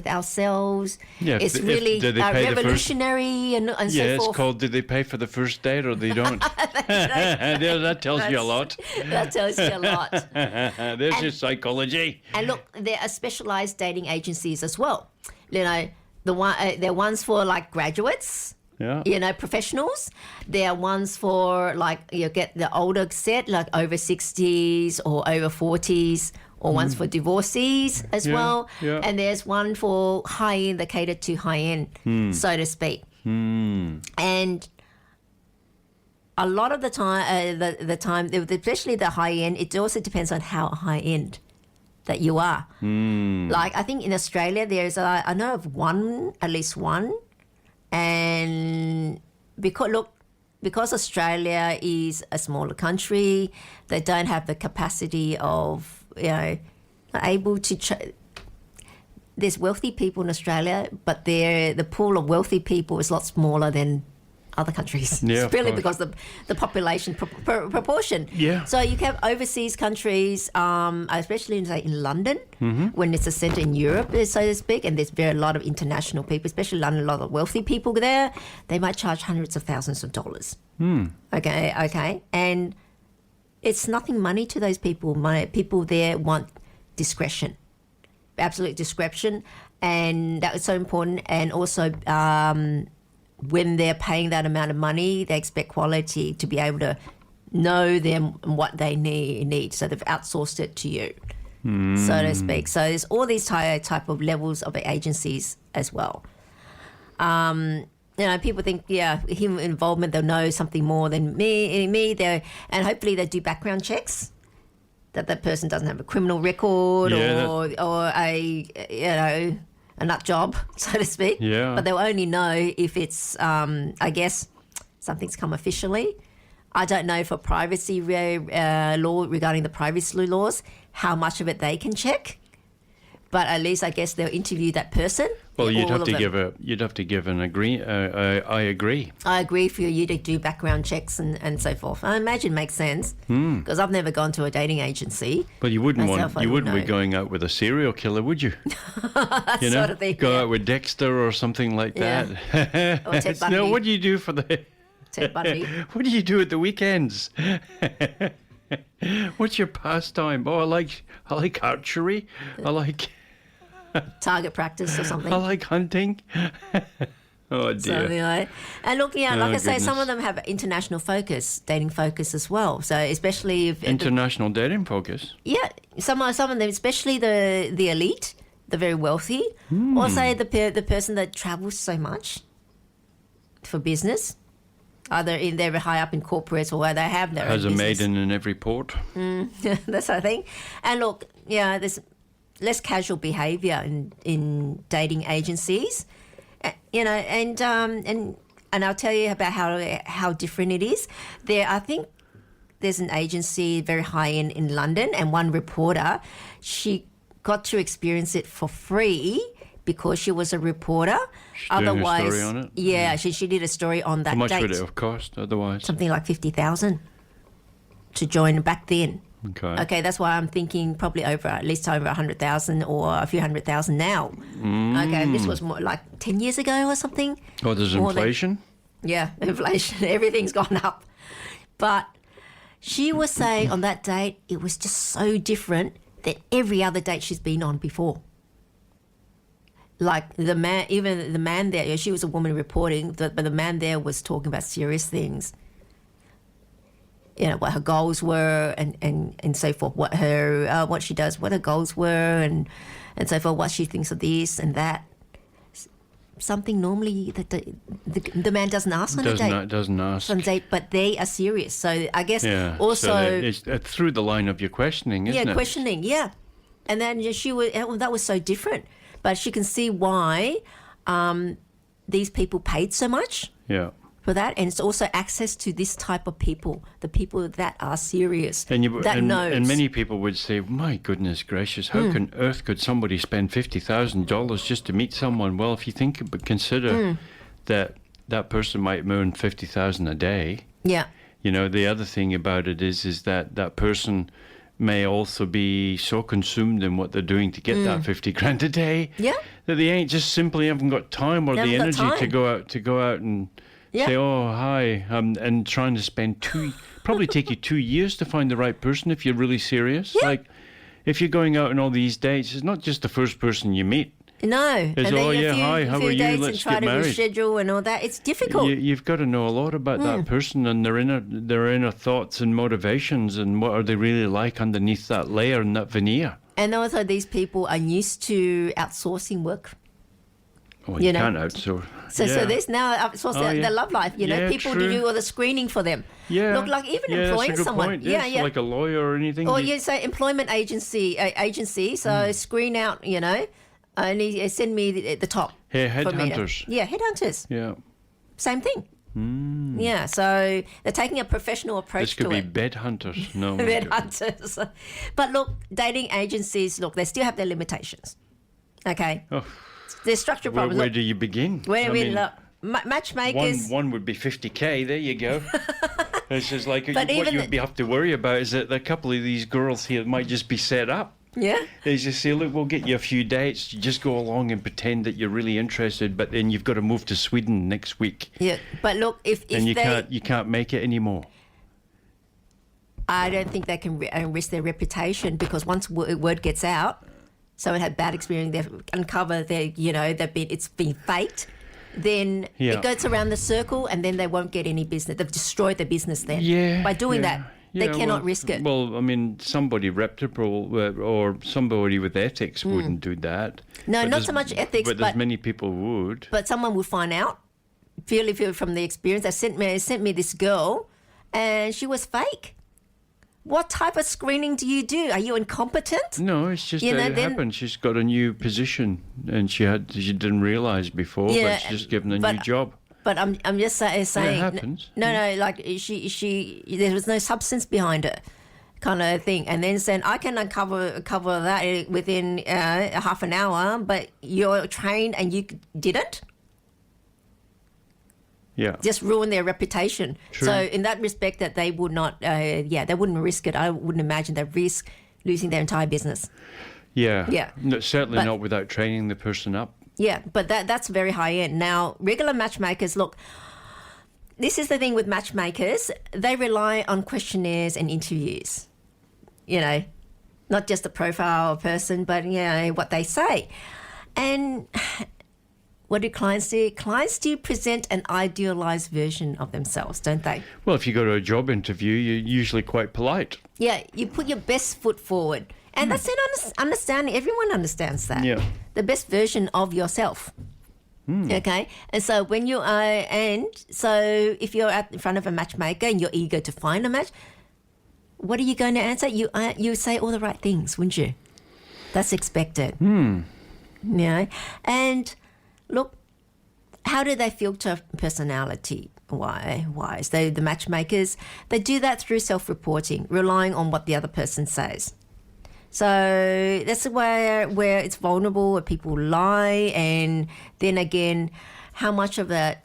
ourselves. Yeah, it's if- really do they pay the first- revolutionary and so Yeah, it's forth. called, did they pay for the first date or they don't? That tells you a lot. That tells you a lot. There's your psychology. And look, there are specialized dating agencies as well. You know, there are ones for like graduates. Yeah. You know, professionals. There are ones for like you get the older set, like over 60s or over 40s, or ones for divorcees as Yeah, well. yeah. And there's one for high end that cater to high end, so to speak. And a lot of the time, especially the high end, it also depends on how high end that you are. Like I think in Australia, there's I know of at least one. And because look, because Australia is a smaller country, they don't have the capacity of, able to. There's wealthy people in Australia, but the pool of wealthy people is a lot smaller than other countries. Yeah, It's purely because of the population proportion. Yeah. So you have overseas countries, especially in London, when it's a centre in Europe, so to speak, and there's a lot of international people, especially London, a lot of wealthy people there. They might charge hundreds of thousands of dollars. Okay, and it's nothing money to those people. People there want discretion, absolute discretion, and that is so important. And also, when they're paying that amount of money, they expect quality to be able to know them and what they need. So they've outsourced it to you, so to speak. So there's all these type of levels of agencies as well. People think, human involvement, they'll know something more than me. And hopefully they do background checks, that person doesn't have a criminal record or a nut job, so to speak. Yeah. But they'll only know if it's, I guess, something's come officially. I don't know for privacy law, regarding the privacy laws, how much of it they can check. But at least I guess they'll interview that person. Well, you'd have to give an agree. I agree. I agree for you to do background checks and so forth. I imagine it makes sense because I've never gone to a dating agency. But you wouldn't be going out with a serial killer, would you? Sort of thing. Go out with Dexter or something like that. Or Ted Bundy. No, what do you do for the? Ted Bundy. What do you do at the weekends? What's your pastime? Oh, I like archery. I like target practice or something. I like hunting. Oh dear. Something like, and look, like I say, goodness. some of them have international focus, dating focus as well. So especially if International dating focus. Yeah, some of them, especially the elite, the very wealthy, or say the person that travels so much for business, either they're high up in corporates or they have their Has own a business. maiden in every port. That's the thing. And look, there's less casual behaviour in dating agencies, and I'll tell you about how different it is. I think there's an agency very high in London, and one reporter, she got to experience it for free because she was a reporter. She's doing a story on it? Yeah, she did a story on that How much date. would it have cost otherwise? Something like 50,000 to join back then. Okay, that's why I'm thinking probably at least over 100,000 or a few 100,000 now. Okay, this was more like 10 years ago or something. Oh, there's inflation? Inflation. Everything's gone up. But she was saying on that date, it was just so different than every other date she's been on before. Like even the man there, she was a woman reporting, but the man there was talking about serious things. What her goals were and so forth, what she does, what her goals were and so forth, what she thinks of this and that. Something normally that the man doesn't ask on a date. Doesn't ask. On a date, but they are serious. So I guess also... So it's through the line of your questioning, isn't it? Yeah, questioning, yeah. And then that was so different. But she can see why these people paid so much. Yeah. For that, and it's also access to this type of people, the people that are serious, and knows. And many people would say, my goodness gracious, how on earth could somebody spend $50,000 just to meet someone? Well, if you consider that person might earn $50,000 a day. Yeah. The other thing about it is that person may also be so consumed in what they're doing to get that 50 grand a day that they ain't just simply haven't got time or the energy to go out and say, oh, hi, and trying to spend probably take you 2 years to find the right person if you're really serious. Yeah. Like, if you're going out on all these dates, it's not just the first person you meet. No. It's, hi, how are you? Let's get married. And try to reschedule and all that. It's difficult. You've got to know a lot about that person and their inner thoughts and motivations and what are they really like underneath that layer and that veneer. And also these people are used to outsourcing work. Oh, you can't outsource. So there's now outsourcing their love life. People to do all the screening for them. Yeah. Look, like even employing that's a good someone. Point. Yeah. Like a lawyer or anything. Or you say employment agency. So screen out. Only send me the top. Hey, headhunters. Yeah, headhunters. Yeah. Same thing. Yeah, so they're taking a professional approach This could to be it. bed hunters. No. Bed hunters. But look, dating agencies, look, they still have their limitations. Okay? Oh, There's structural where problems. where Look, do you begin? where I we mean, look, matchmakers. one would be 50K. There you go. It's just like But even what you the- would have to worry about is that a couple of these girls here might just be set up. Yeah. They just say, look, we'll get you a few dates. You just go along and pretend that you're really interested, but then you've got to move to Sweden next week, Yeah. But look, if and they, you can't make it anymore. I don't think they can risk their reputation, because once word gets out, someone had bad experience, they uncover it's been faked, then Yeah. it goes around the circle, and then they won't get any business. They've destroyed their business then. Yeah. By doing yeah. that, they cannot risk it. Well, I mean, somebody reputable or somebody with ethics wouldn't do that. No, But not so much ethics, but there's but- many people would. But someone will find out, purely from the experience. They sent me this girl, and she was fake. What type of screening do you do? Are you incompetent? No, it's just You know, that it then- happened. She's got a new position, and she didn't realize before, Yeah, but she's just given a but- new job. But I'm just saying. happens. No, like she there was no substance behind it, kind of thing. And then saying I can uncover that within half an hour, but you're trained and you didn't. Yeah. Just ruin their reputation. True. So in that respect, that they would not, they wouldn't risk it. I wouldn't imagine they risk losing their entire business. Yeah. Yeah. No, certainly But- not without training the person up. Yeah, but that's very high end. Now, regular matchmakers, look, this is the thing with matchmakers. They rely on questionnaires and interviews. You know, not just the profile of a person, but, what they say. And what do clients do? Clients do present an idealized version of themselves, don't they? Well, if you go to a job interview, you're usually quite polite. Yeah, you put your best foot forward. And that's an understanding. Everyone understands that. Yeah. The best version of yourself. Okay? And so when you are, if you're in front of a matchmaker and you're eager to find a match, what are you going to answer? You say all the right things, wouldn't you? That's expected. And look, how do they filter personality? Why? So the matchmakers, they do that through self-reporting, relying on what the other person says. So that's where it's vulnerable, where people lie, and then again, how much of that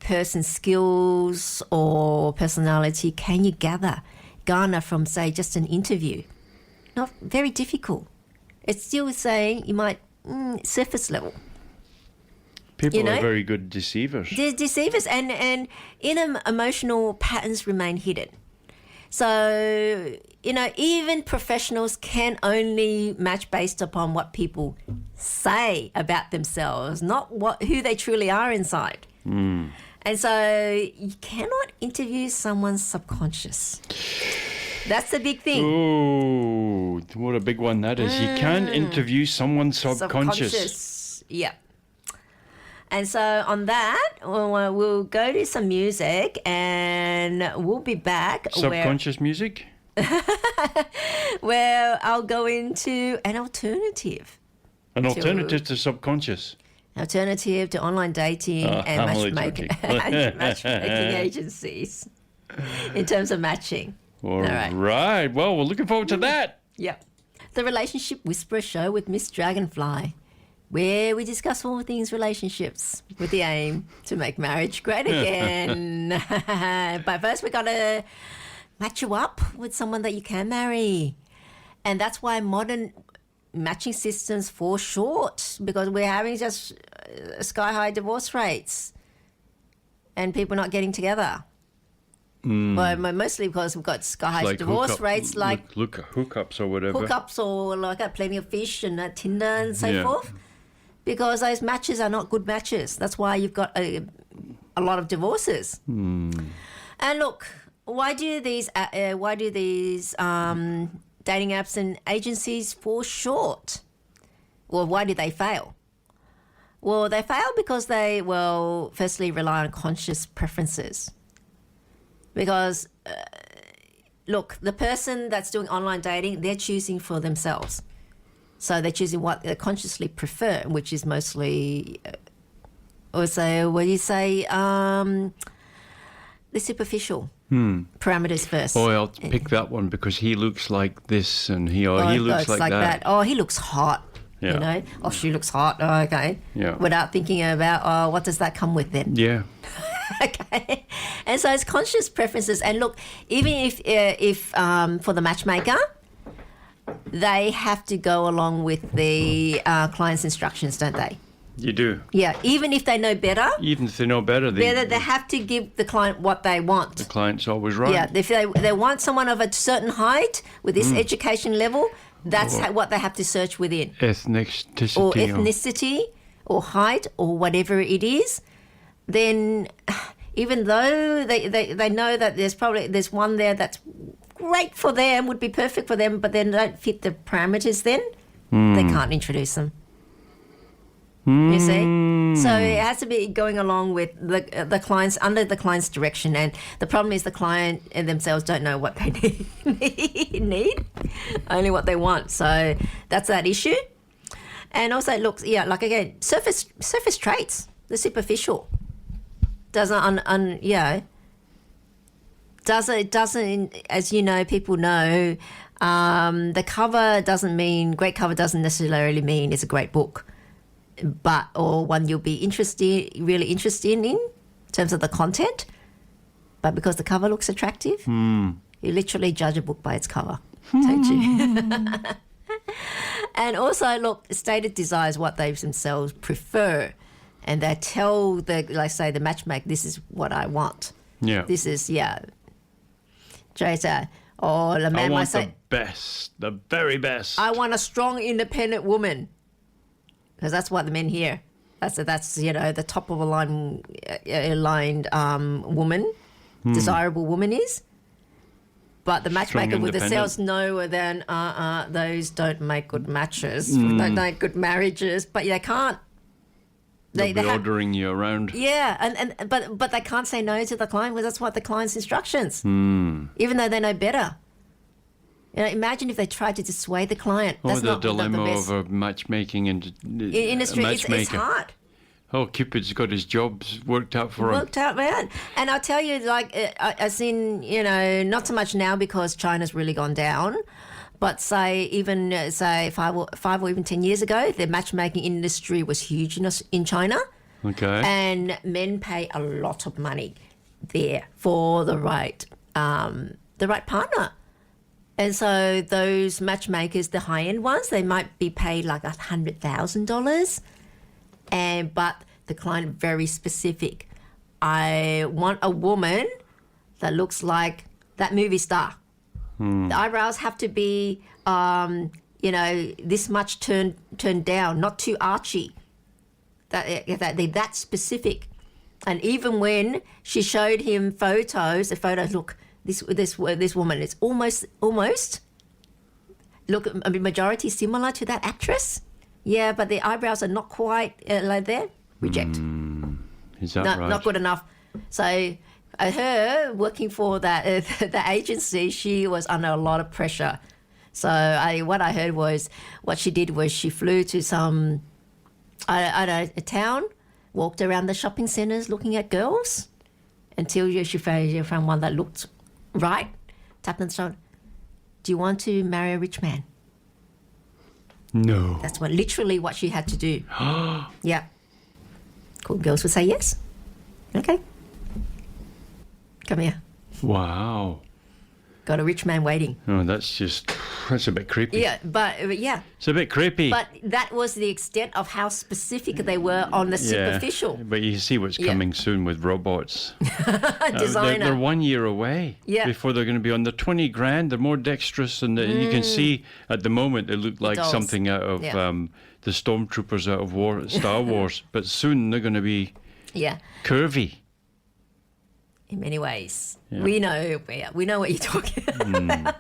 person's skills or personality can you garner from, say, just an interview? Not very difficult. It's still saying you might surface level. People know? are very good deceivers. They're deceivers, and inner emotional patterns remain hidden. So, even professionals can only match based upon what people say about themselves, not who they truly are inside. And so you cannot interview someone's subconscious. That's the big thing. Oh, what a big one that is. You can't interview someone's subconscious. Yeah. And so on that, we'll go to some music, and we'll be back Subconscious music? where I'll go into an alternative. An alternative to subconscious. Alternative to online dating and I'm only matchmaking, joking. matchmaking agencies in terms of matching. All right. right. Well, we're looking forward to that. Yep. The Relationship Whisperer Show with Miss Dragonfly, where we discuss all things relationships with the aim to make marriage great again. But first, we got to match you up with someone that you can marry. And that's why modern matching systems fall short, because we're having just sky-high divorce rates and people not getting together. Well, mostly because we've got sky-high Like divorce rates, like hookups or whatever. hookups or like Plenty of Fish and Tinder and so Yeah. forth, because those matches are not good matches. That's why you've got a lot of divorces. And look, why do these dating apps and agencies fall short? Well, why do they fail? Well, they fail because they, firstly rely on conscious preferences. Because, look, the person that's doing online dating, they're choosing for themselves. So they're choosing what they consciously prefer, which is mostly also, what do you say? The superficial parameters first. Oh, I'll pick that one because he looks like this and he looks like that. Oh, he looks hot. Yeah. You know, oh, she looks hot. Oh, okay. Yeah. Without thinking about, oh, what does that come with then? Yeah. Okay. And so it's conscious preferences. And look, even if for the matchmaker, they have to go along with the client's instructions, don't they? You do. Yeah. Even if they know better. Even if they know better, They have to give the client what they want. the client's always right. Yeah, if they want someone of a certain height with this education level, that's what they have to search within. Ethnicity. Or ethnicity or height or whatever it is, then even though they know that there's one there that's great for them, would be perfect for them, but then don't fit the parameters then, they can't introduce them. You see? So it has to be going along with the clients, under the client's direction. And the problem is the client themselves don't know what they need, only what they want. So that's that issue. And also it looks, like again, surface traits, the superficial. Doesn't, as you know, people know, the cover doesn't mean, great cover doesn't necessarily mean it's a great book. Or one you'll be really interested in terms of the content, but because the cover looks attractive, you literally judge a book by its cover, don't you? And also, look, stated desires, what they themselves prefer, and they tell the matchmaker, this is what I want. Yeah. This is Jada, or the man I might want say, the best, the very best. I want a strong, independent woman. Because that's what the men hear. That's the top of a lined woman, desirable woman is. But the matchmaker with the sales know then those don't make good matches, don't make good marriages. But they can't. They'll be ordering you around. Yeah, but they can't say no to the client because that's what the client's instructions. Even though they know better. Imagine if they tried to dissuade the client. That's the not dilemma the best. of a matchmaking industry. It's hard. Oh, Cupid's got his jobs worked out for him. Worked out, man. And I'll tell you, as in, not so much now because China's really gone down, but say 5 or even 10 years ago, the matchmaking industry was huge in China. Okay. And men pay a lot of money there for the right partner. And so those matchmakers, the high-end ones, they might be paid like $100,000. But the client very specific. I want a woman that looks like that movie star. The eyebrows have to be, this much turned down, not too archy. They're that specific. And even when she showed him the photos look. This woman is almost look, I mean, majority similar to that actress. Yeah, but the eyebrows are not quite like there. Reject. Is that right? Not good enough. So her working for the agency, she was under a lot of pressure. So what I heard was what she did was she flew to some a town, walked around the shopping centres looking at girls until she found one that looked right, tapped on the shoulder. Do you want to marry a rich man? No. That's literally what she had to do. Yeah. Cool girls would say yes. Okay. Come here. Wow. Got a rich man waiting. Oh, that's a bit creepy. Yeah, but yeah. It's a bit creepy. But that was the extent of how specific they were on the superficial. But you see what's coming soon with robots. Designer. They're 1 year away before they're going to be on the 20 grand. They're more dexterous, and you can see at the moment they look like something out of the stormtroopers out of Star Wars. But soon they're going to be curvy. In many ways. Yeah. We know what you're talking about.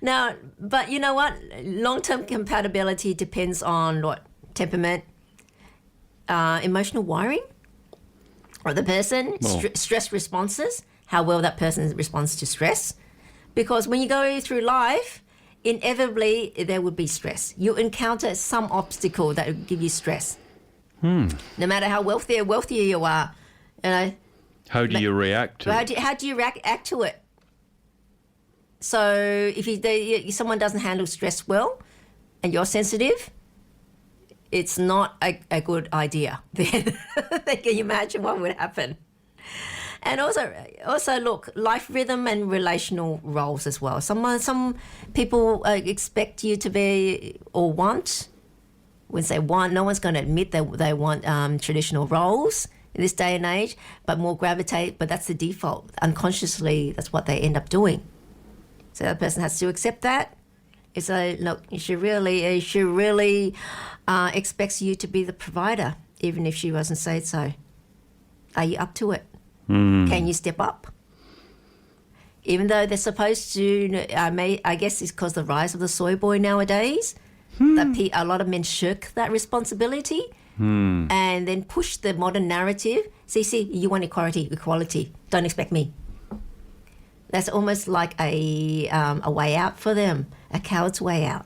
Now, but you know what? Long-term compatibility depends on what? Temperament, emotional wiring of the person, stress responses, how well that person responds to stress. Because when you go through life, inevitably there would be stress. You encounter some obstacle that will give you stress. No matter how wealthier you are, you know. How do you react to it? How do you react to it? So if someone doesn't handle stress well, and you're sensitive, it's not a good idea. Then can you imagine what would happen? And also look, life rhythm and relational roles as well. Some people expect you to be or want. When they want, no one's going to admit that they want traditional roles in this day and age, but more gravitate. But that's the default. Unconsciously, that's what they end up doing. So that person has to accept that. It's look, she really expects you to be the provider, even if she wasn't say so. Are you up to it? Can you step up? Even though they're supposed to, I guess it's because the rise of the soy boy nowadays, that a lot of men shirk that responsibility and then push the modern narrative. See, you want equality. Don't expect me. That's almost like a way out for them, a coward's way out.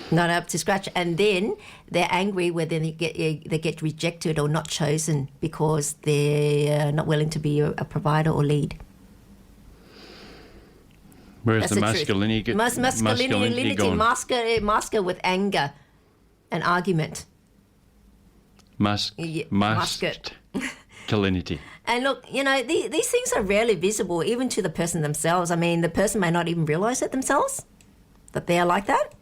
Not up to scratch, and then they're angry when they get rejected or not chosen because they're not willing to be a provider or lead. Where's That's the the masculinity? Masculinity going? Mask it with anger and argument. Masculinity. And look, you know, these things are rarely visible even to the person themselves. I mean, the person may not even realise it themselves, that they are like that.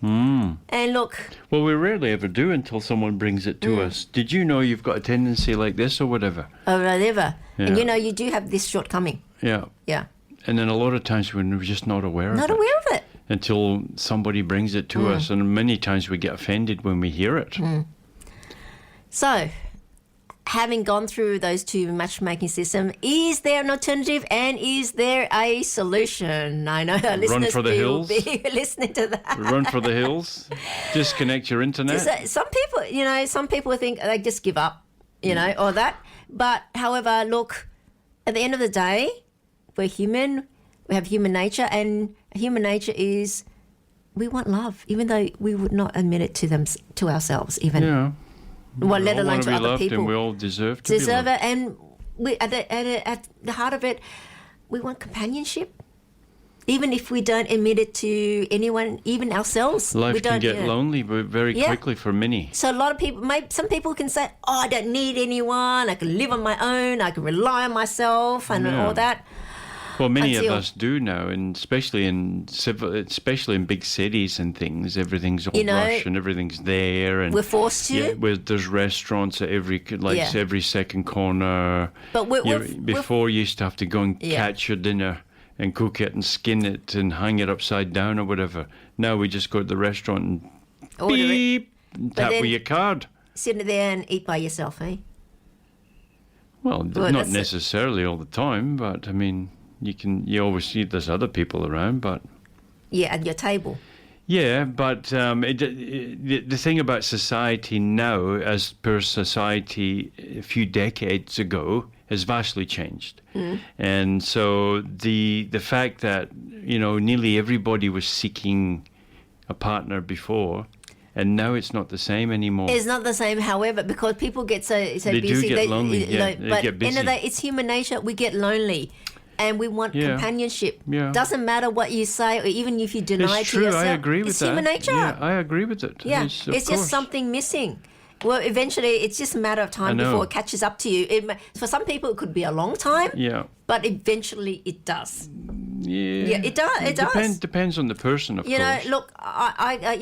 And look... Well, we rarely ever do until someone brings it to us. Did you know you've got a tendency like this or whatever? Or whatever. Yeah. And, you know, you do have this shortcoming. Yeah. Yeah. And then a lot of times we're just not aware of it. Not aware of it. Until somebody brings it to us. And many times we get offended when we hear it. So... having gone through those two matchmaking systems, is there an alternative and is there a solution? I know our listeners for the hills. will be listening to that. Run for the hills. Disconnect your internet. Some people think they just give up, you know, or that. But however, look, at the end of the day, we're human. We have human nature, and human nature is we want love, even though we would not admit it to ourselves, even. Yeah. Well, let alone to be other loved, people. and we all deserve to be loved. It, and we at the heart of it, we want companionship, even if we don't admit it to anyone, even ourselves. Life can get lonely very quickly for many. So a lot of people, some people can say, "Oh, I don't need anyone. I can live on my own. I can rely on myself," and all that. Well, many of us do now, and especially in big cities and things, everything's all rush and everything's there, and we're forced to. Yeah, there's restaurants at every second corner. But before you used to have to go and catch your dinner and cook it and skin it and hang it upside down or whatever. Now we just go to the restaurant and beep and tap with your card. Sit there and eat by yourself, eh? Well, not necessarily all the time, but I mean. You always see there's other people around, but... Yeah, at your table. Yeah, but the thing about society now, as per society a few decades ago, has vastly changed. And so the fact that, you know, nearly everybody was seeking a partner before, and now it's not the same anymore. It's not the same, however, because people get so busy. They do get lonely, they get busy. But it's human nature, we get lonely. And we want companionship. Yeah. Doesn't matter what you say, or even if you deny it's it to yourself. I agree with it's that. Human nature. Yeah, I agree with it. Yeah, it's just something missing. Well, eventually, it's just a matter of time before it catches up to you. For some people, it could be a long time. Yeah. But eventually, it does. Yeah, it does. It does. Depends on the person, of course. You know, look, I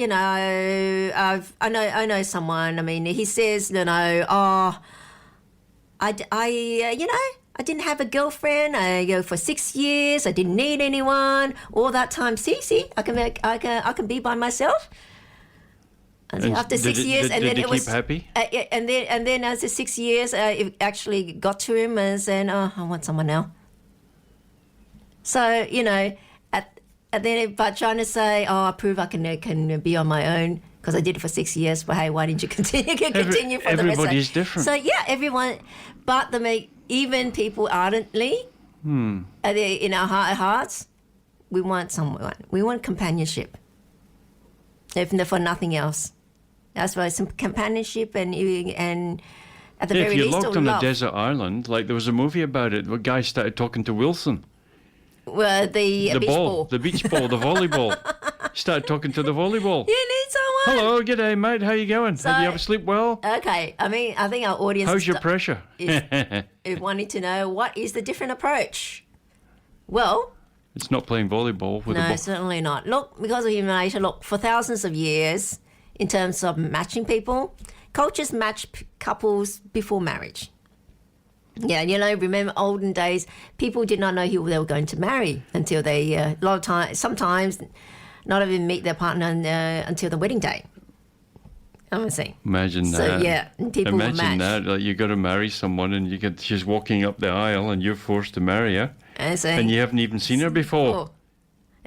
know someone. I mean, he says, I didn't have a girlfriend. I go for 6 years. I didn't need anyone. All that time, see, I can be by myself. And after 6 years, did he keep happy? And then after 6 years, it actually got to him and said, "Oh, I want someone now." So but trying to say, "Oh, I prove I can be on my own." Because I did it for 6 years, but hey, why didn't you continue for the rest of it? Everybody's different. So yeah, everyone, but even people ardently, in our hearts, we want someone. We want companionship, if for nothing else. That's why some companionship and at the If very you're least, locked or on a love. desert island, like there was a movie about it, where a guy started talking to Wilson. Well, the beach ball. The beach ball, the volleyball. He started talking to the volleyball. You need someone. Hello, g'day, mate. How you going? So- Have you ever sleep well? Okay, I mean, I think our audience How's your pressure? is wanting to know what is the different approach. Well, It's not playing volleyball with a no, ball. certainly not. Look, because of human nature, look, for thousands of years, in terms of matching people, cultures match couples before marriage. Yeah, remember olden days, people did not know who they were going to marry until they, a lot of times, sometimes not even meet their partner until the wedding day. I'm saying. Imagine So, that. yeah, people will Imagine match. that. Like you got to marry someone and she's walking up the aisle and you're forced to marry her And, so, and you haven't even seen her before. oh,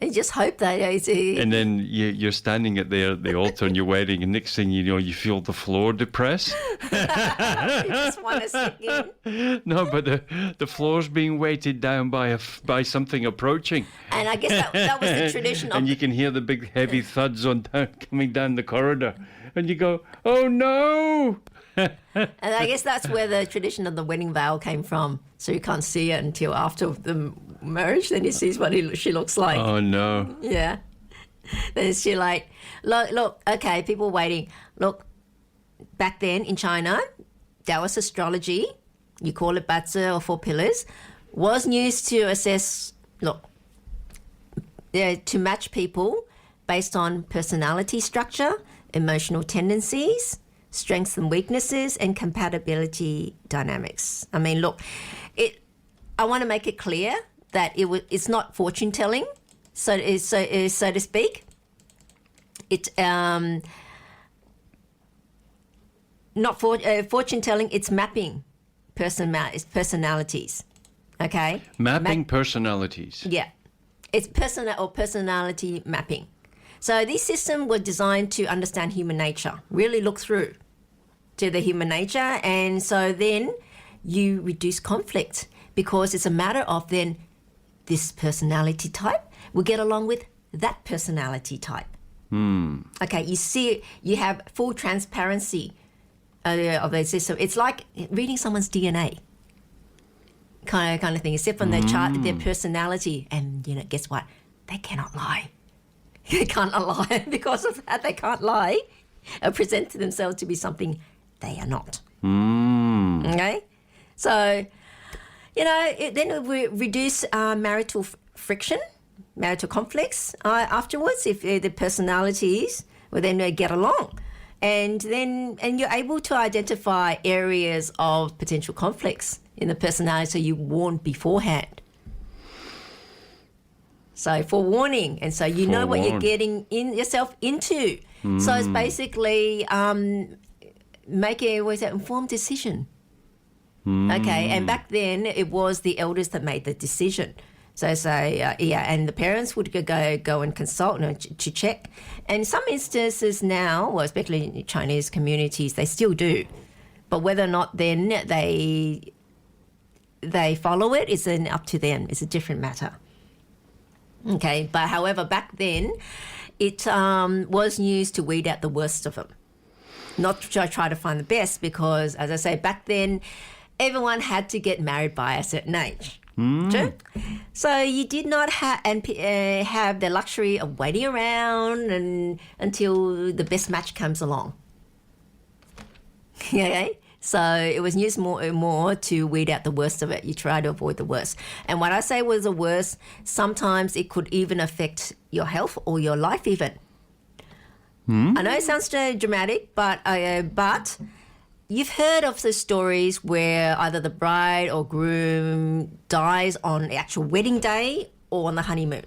and just hope that And then you're standing at the altar on your wedding, and next thing you know, you feel the floor depress. you just want to sink in. No, but the floor's being weighted down by something approaching, And I guess that was the tradition of and you can hear the big heavy thuds coming down the corridor, and you go, "Oh no!" And I guess that's where the tradition of the wedding veil came from. So you can't see it until after the marriage. Then he sees what she looks like. Oh no! Yeah. Then she like, look, okay, people waiting. Look, back then in China, Taoist astrology, you call it Batzi or 4 pillars, was used to assess, to match people based on personality structure, emotional tendencies, strengths and weaknesses, and compatibility dynamics. I mean, look, I want to make it clear that it's not fortune telling, so to speak. It's not fortune telling. It's mapping personalities. Okay. Mapping personalities. Yeah, it's personality mapping. So this system was designed to understand human nature, really look through to the human nature, and so then you reduce conflict because it's a matter of then this personality type will get along with that personality type. Okay, you have full transparency of the system. It's like reading someone's DNA. Kind of thing, except from their chart, their personality, and guess what? They cannot lie. They can't lie because of that. They can't lie or present to themselves to be something they are not. Okay, so then we reduce marital friction, marital conflicts afterwards if the personalities will then get along, and you're able to identify areas of potential conflicts in the personality, so you warn beforehand. So forewarning, and so you know what you're getting yourself into. So it's basically making an informed decision. Okay, and back then it was the elders that made the decision. So and the parents would go and consult to check. And some instances now, well, especially in Chinese communities, they still do. But whether or not then they follow it is then up to them. It's a different matter. Okay, but however, back then it was used to weed out the worst of them, not to try to find the best, because, as I say, back then everyone had to get married by a certain age. True? So you did not have the luxury of waiting around until the best match comes along. Okay? So it was used more to weed out the worst of it. You try to avoid the worst. And what I say was the worst, sometimes it could even affect your health or your life even. I know it sounds dramatic, but you've heard of the stories where either the bride or groom dies on the actual wedding day or on the honeymoon.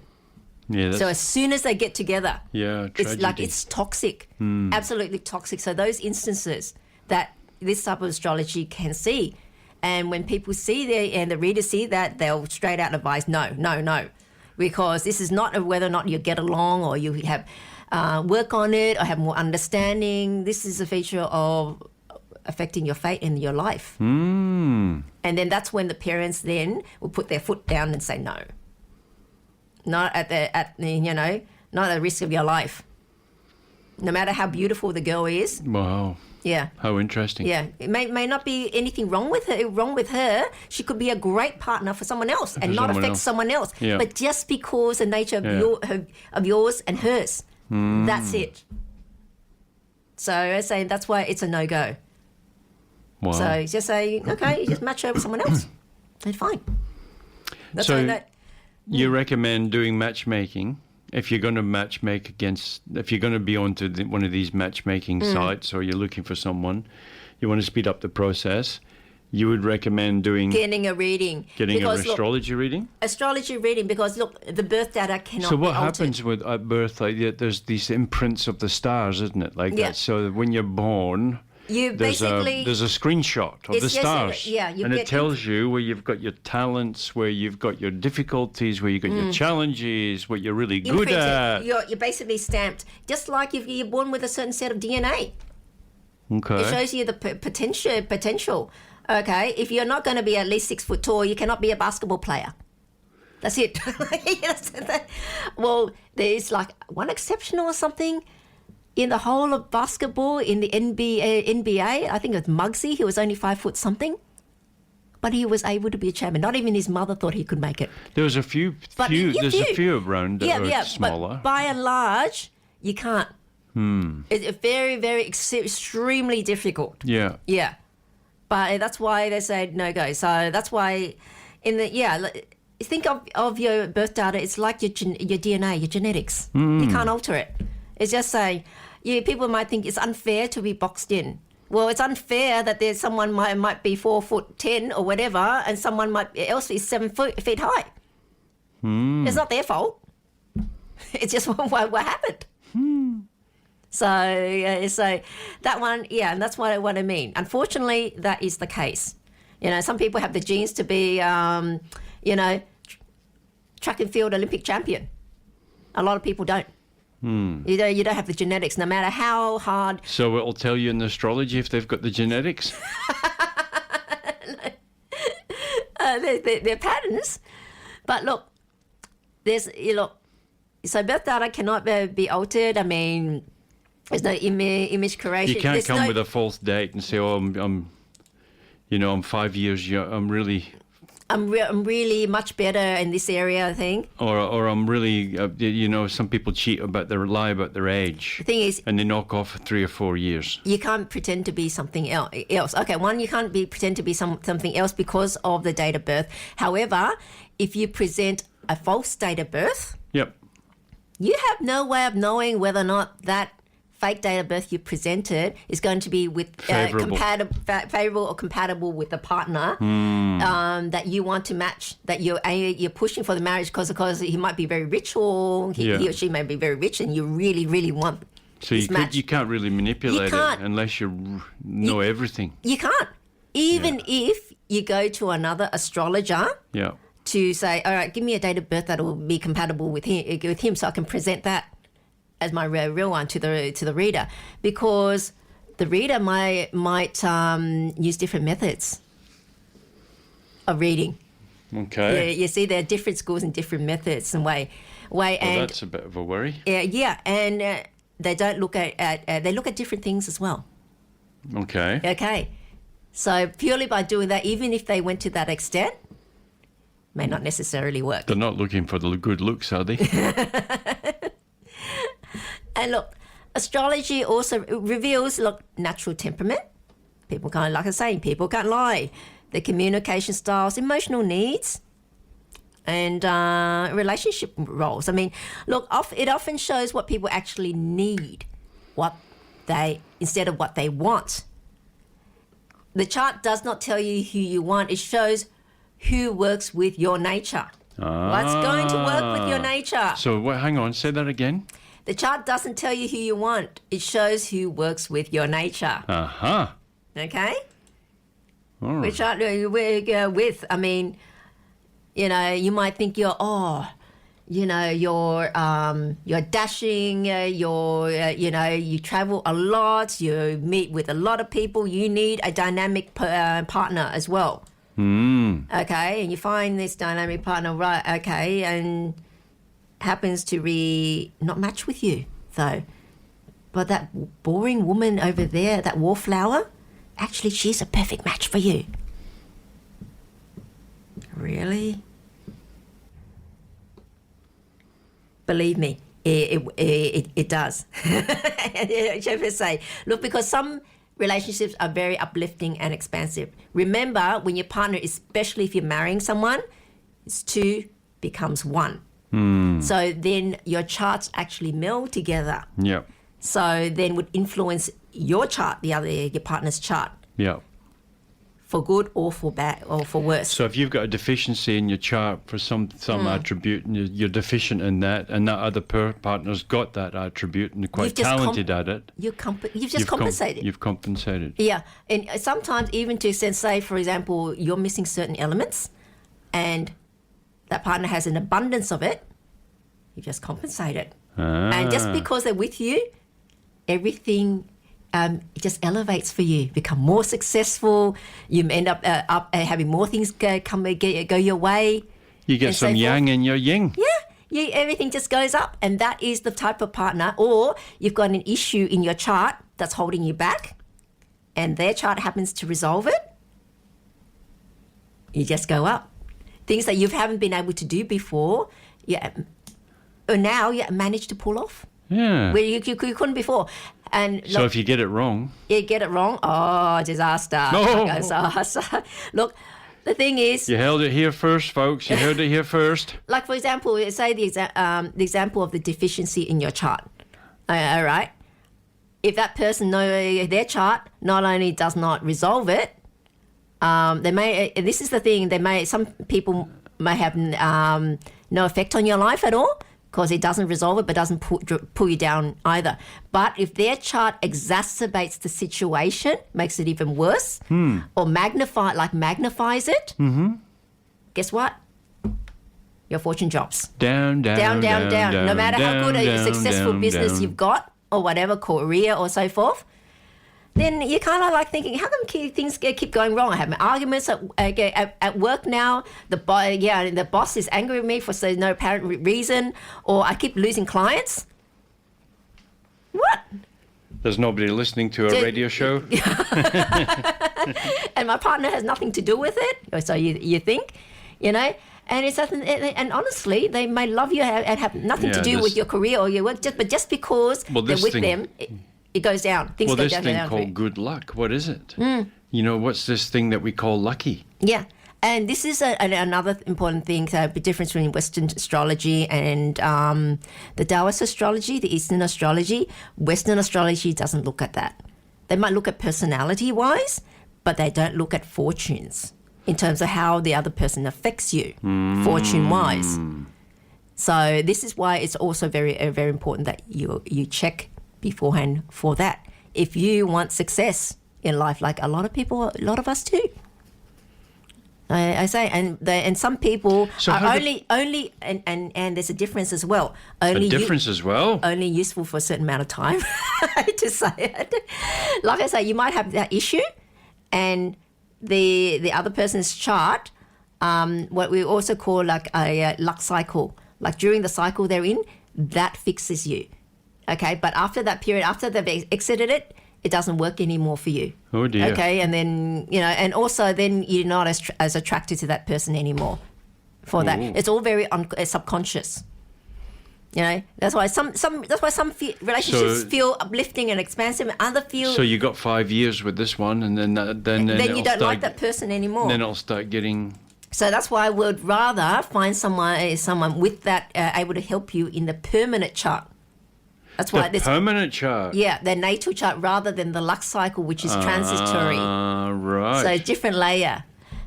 Yeah. So as soon as they get together, tragedy. it's toxic, absolutely toxic. So those instances that this type of astrology can see, and when people see and the readers see that, they'll straight out advise no, because this is not whether or not you get along or you have work on it or have more understanding. This is a feature of affecting your fate in your life. And then that's when the parents then will put their foot down and say no. Not at the not at the risk of your life. no matter how beautiful the girl is. Wow. Yeah. How interesting. Yeah, it may not be anything wrong with her. She could be a great partner for someone else and not affect someone else. Yeah. But just because the nature of of yours and hers, that's it. So I say that's why it's a no-go. Wow. So just say, okay, you just match her with someone else. Then fine. That's So how that, you recommend doing matchmaking if you're going to if you're going to be onto one of these matchmaking sites, or you're looking for someone, you want to speed up the process, you would recommend getting a reading. Getting an astrology reading? Astrology reading, because look, the birth data cannot So what be altered. happens at birth, like there's these imprints of the stars, isn't it? Like that. So when you're born, there's a screenshot of the stars. And it tells you where you've got your talents, where you've got your difficulties, where you've got your challenges, what you're really good at. You're basically stamped, just like if you're born with a certain set of DNA. Okay. It shows you the potential. Okay, if you're not going to be at least 6 foot tall, you cannot be a basketball player. That's it. Well, there's like one exception or something in the whole of basketball in the NBA. I think it was Muggsy. He was only 5 foot something, but he was able to be a champion. Not even his mother thought he could make it. There was a few. There's a few around that are smaller. But by and large, you can't. It's very, very extremely difficult. Yeah. Yeah. But that's why they say no go. So that's why think of your birth data. It's like your DNA, your genetics. You can't alter it. It's just saying, people might think it's unfair to be boxed in. Well, it's unfair that there's someone might be 4'10" or whatever, and someone else is 7 feet high. It's not their fault. It's just what happened. So that one, and that's what I mean. Unfortunately, that is the case. Some people have the genes to be, track and field Olympic champion. A lot of people don't. You don't have the genetics, no matter how hard. So it'll tell you in astrology if they've got the genetics? They're patterns. But look, so birth data cannot be altered. I mean, there's no image creation. You can't come with a false date and say, "Oh, I'm 5 years young. I'm really much better in this area." I think. Or I'm really, some people lie about their age. The thing is, and they knock off 3 or 4 years. You can't pretend to be something else. Okay, one, you can't pretend to be something else because of the date of birth. However, if you present a false date of birth, yep, you have no way of knowing whether or not that fake date of birth you presented is going to be with favorable or compatible with the partner that you want to match, that you're pushing for the marriage because he might be very rich, or he or she may be very rich, and you really, really want this match. You can't really manipulate it unless you know everything. You can't. Even if you go to another astrologer to say, all right, give me a date of birth that will be compatible with him so I can present that as my real one to the reader, because the reader might use different methods of reading. Okay. You see, there are different schools and different methods and way. Well, that's a bit of a worry. Yeah, and they don't look at they look at different things as well. Okay. Okay, so purely by doing that, even if they went to that extent, may not necessarily work. They're not looking for the good looks, are they? And look, astrology also reveals, natural temperament. People can't, like I was saying, people can't lie. Their communication styles, emotional needs, and relationship roles. I mean, look, it often shows what people actually need, instead of what they want. The chart does not tell you who you want. It shows who works with your nature. What's going to work with your nature? So, hang on, say that again. The chart doesn't tell you who you want. It shows who works with your nature. Uh-huh. Okay? All right. Which chart do you work with? I mean, you might think you're dashing, you travel a lot, you meet with a lot of people, you need a dynamic partner as well. Okay, and you find this dynamic partner, right, okay, and happens to not match with you, though. but that boring woman over there, that wallflower, actually she's a perfect match for you. Really? Believe me, it does. Just say, look, because some relationships are very uplifting and expansive. Remember, when your partner, especially if you're marrying someone, it's two becomes one. So then your charts actually meld together. Yeah. So then would influence your chart, your partner's chart, Yeah. for good or for bad or for worse. So if you've got a deficiency in your chart for some attribute and you're deficient in that, and that other partner's got that attribute and they're quite talented at it, you've just compensated. You've compensated. Yeah, and sometimes even to say, for example, you're missing certain elements, and that partner has an abundance of it, you just compensate it. And just because they're with you, everything it just elevates for you. Become more successful. You end up having more things go your way. You get some yang in your yin. Yeah, everything just goes up, and that is the type of partner. Or you've got an issue in your chart that's holding you back, and their chart happens to resolve it. You just go up. Things that you haven't been able to do before, or now you manage to pull off. Yeah. Where you couldn't before. And so if you get it wrong. You get it wrong, disaster. No. Disaster. Look, the thing is... You held it here first, folks. You heard it here first. Like, for example, say the example of the deficiency in your chart. All right? If that person, their chart not only does not resolve it, they may... This is the thing. Some people may have no effect on your life at all, because it doesn't resolve it, but doesn't pull you down either. But if their chart exacerbates the situation, makes it even worse, or magnifies it, guess what? Your fortune drops. Down. No matter how good a successful business you've got, or whatever, career or so forth, then you're kind of like thinking, how come things keep going wrong? I have arguments at work now. The boss is angry with me for no apparent reason, or I keep losing clients. What? There's nobody listening to a radio show. And my partner has nothing to do with it. So you think, and it's and honestly, they may love you and have nothing to do with your career or your work, but just because they're with them. It goes down. Things go down. Well, this thing called good luck, what is it? What's this thing that we call lucky? Yeah. And this is another important thing, the difference between Western astrology and the Taoist astrology, the Eastern astrology. Western astrology doesn't look at that. They might look at personality-wise, but they don't look at fortunes in terms of how the other person affects you, fortune-wise. So this is why it's also very, very important that you check beforehand for that. If you want success in life, like a lot of us do. I say, and some people are only and there's a difference as well. Only useful for a certain amount of time. I hate to say it. Like I say, you might have that issue, and the other person's chart, what we also call like a luck cycle. Like during the cycle they're in, that fixes you. Okay, but after that period, after they've exited it, it doesn't work anymore for you. Oh dear. Okay, and then and also then you're not as attracted to that person anymore. For that, it's all very subconscious. That's why some relationships feel uplifting and expansive, and other feel. So you got 5 years with this one, and then you don't like that person anymore. Then it'll start getting. So that's why I would rather find someone with that able to help you in the permanent chart. That's why the permanent chart. Yeah, their natal chart rather than the luck cycle, which is transitory. Right. So different layer.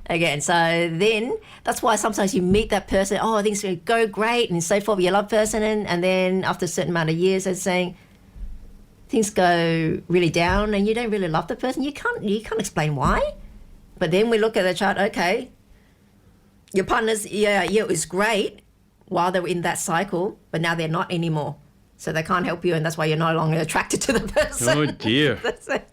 Again, so then that's why sometimes you meet that person, things go great and so forth, you love person, and then after a certain amount of years, they're saying things go really down and you don't really love the person. You can't explain why. But then we look at the chart, okay, your partners, it was great while they were in that cycle, but now they're not anymore. So they can't help you, and that's why you're no longer attracted to the person. Oh, dear. That's it.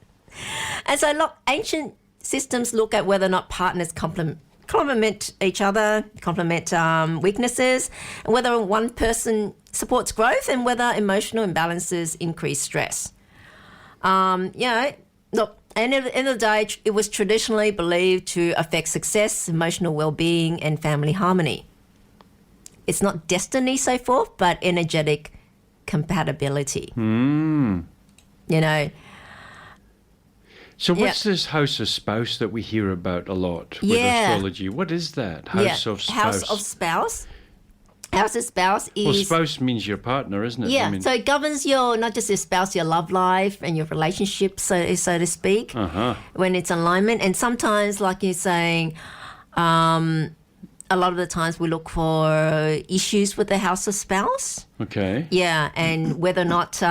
And so, look, ancient systems look at whether or not partners complement each other, complement weaknesses, and whether one person supports growth and whether emotional imbalances increase stress. Look, end of the day, it was traditionally believed to affect success, emotional well-being, and family harmony. It's not destiny, so forth, but energetic compatibility. You know. So what's this house of spouse that we hear about a lot with astrology? What is that? House of spouse. House of spouse. House of spouse is... Well, spouse means your partner, isn't it? Yeah, so it governs your, not just your spouse, your love life and your relationship, so to speak, when it's alignment. And sometimes, like you're saying, a lot of the times we look for issues with the house of spouse. Okay. Yeah, and whether or not,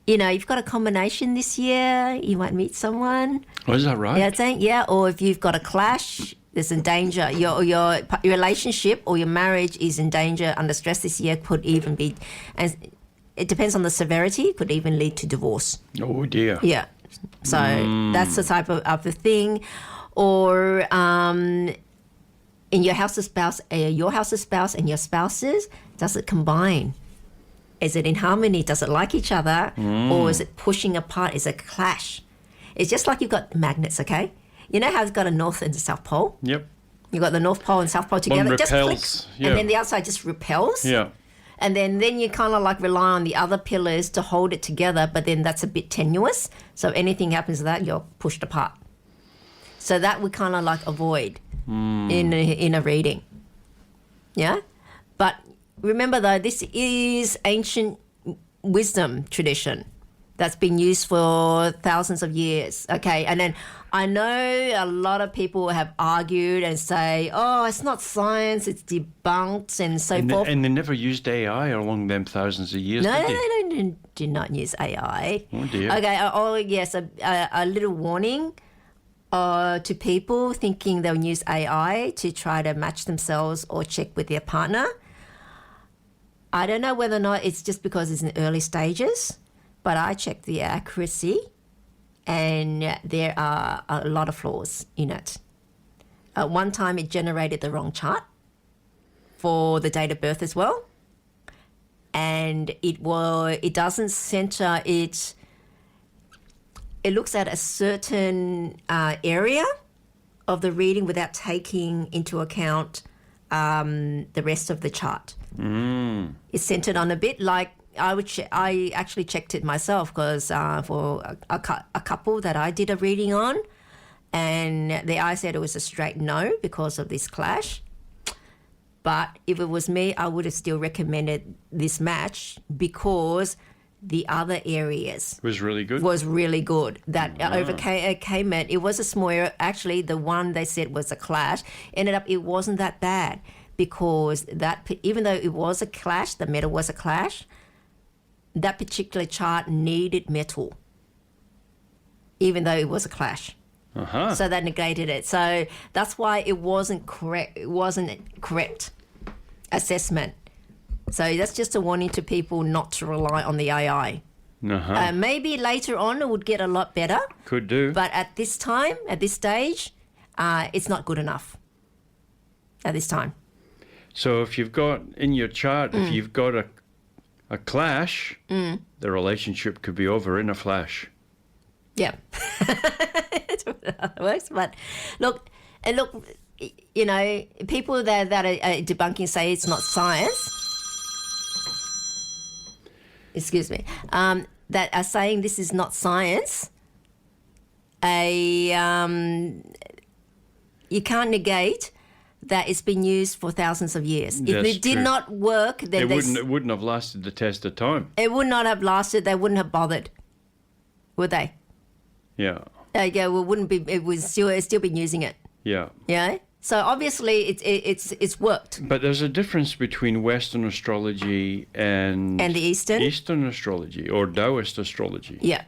you've got a combination this year, you might meet someone. Oh, is that right? Yeah, saying, or if you've got a clash, there's in danger. Your relationship or your marriage is in danger, under stress this year, could even be, and it depends on the severity, could even lead to divorce. Oh dear. Yeah. So that's the type of the thing. Or in your house of spouse and your spouses, does it combine? Is it in harmony? Does it like each other? Or is it pushing apart? Is it a clash? It's just like you've got magnets, okay? You know how it's got a north and a south pole? Yep. You've got the north pole and south pole together. One It just repels, clicks. yeah. And then the outside just repels. Yeah. And then you kind of like rely on the other pillars to hold it together, but then that's a bit tenuous. So anything happens to that, you're pushed apart. So that we kind of like avoid in a reading. Yeah? But remember though, this is ancient wisdom tradition that's been used for thousands of years. Okay, and then I know a lot of people have argued and say, oh, it's not science, it's debunked and so forth. And they never used AI along them thousands of years, No, did they? they did not use AI. Oh dear. Okay, yes, a little warning to people thinking they'll use AI to try to match themselves or check with their partner. I don't know whether or not it's just because it's in early stages, but I checked the accuracy and there are a lot of flaws in it. At one time, it generated the wrong chart for the date of birth as well. And it doesn't center it. It looks at a certain area of the reading without taking into account the rest of the chart. It's centered on a bit like I actually checked it myself because for a couple that I did a reading on, and the eye said it was a straight no because of this clash. But if it was me, I would have still recommended this match because the other areas Was really good. That overcame it. It was a small area. Actually, the one they said was a clash ended up it wasn't that bad because even though it was a clash, the metal was a clash. That particular chart needed metal, even though it was a clash. So that negated it. So that's why it wasn't correct. It wasn't correct assessment. So that's just a warning to people not to rely on the AI. Maybe later on it would get a lot better. Could do. But at this time, at this stage, it's not good enough. At this time. So if you've got in your chart, if you've got a clash, the relationship could be over in a flash. Yeah. That's how it works. But look, people that are debunking say it's not science. Excuse me. That are saying this is not science. You can't negate that it's been used for thousands of years. If it did not work, then it wouldn't have lasted the test of time. It would not have lasted. They wouldn't have bothered, would they? Yeah. Well, wouldn't be. It was still been using it. Yeah. Yeah. So obviously it's worked. But there's a difference between Western astrology and the Eastern astrology or Taoist astrology. Yeah.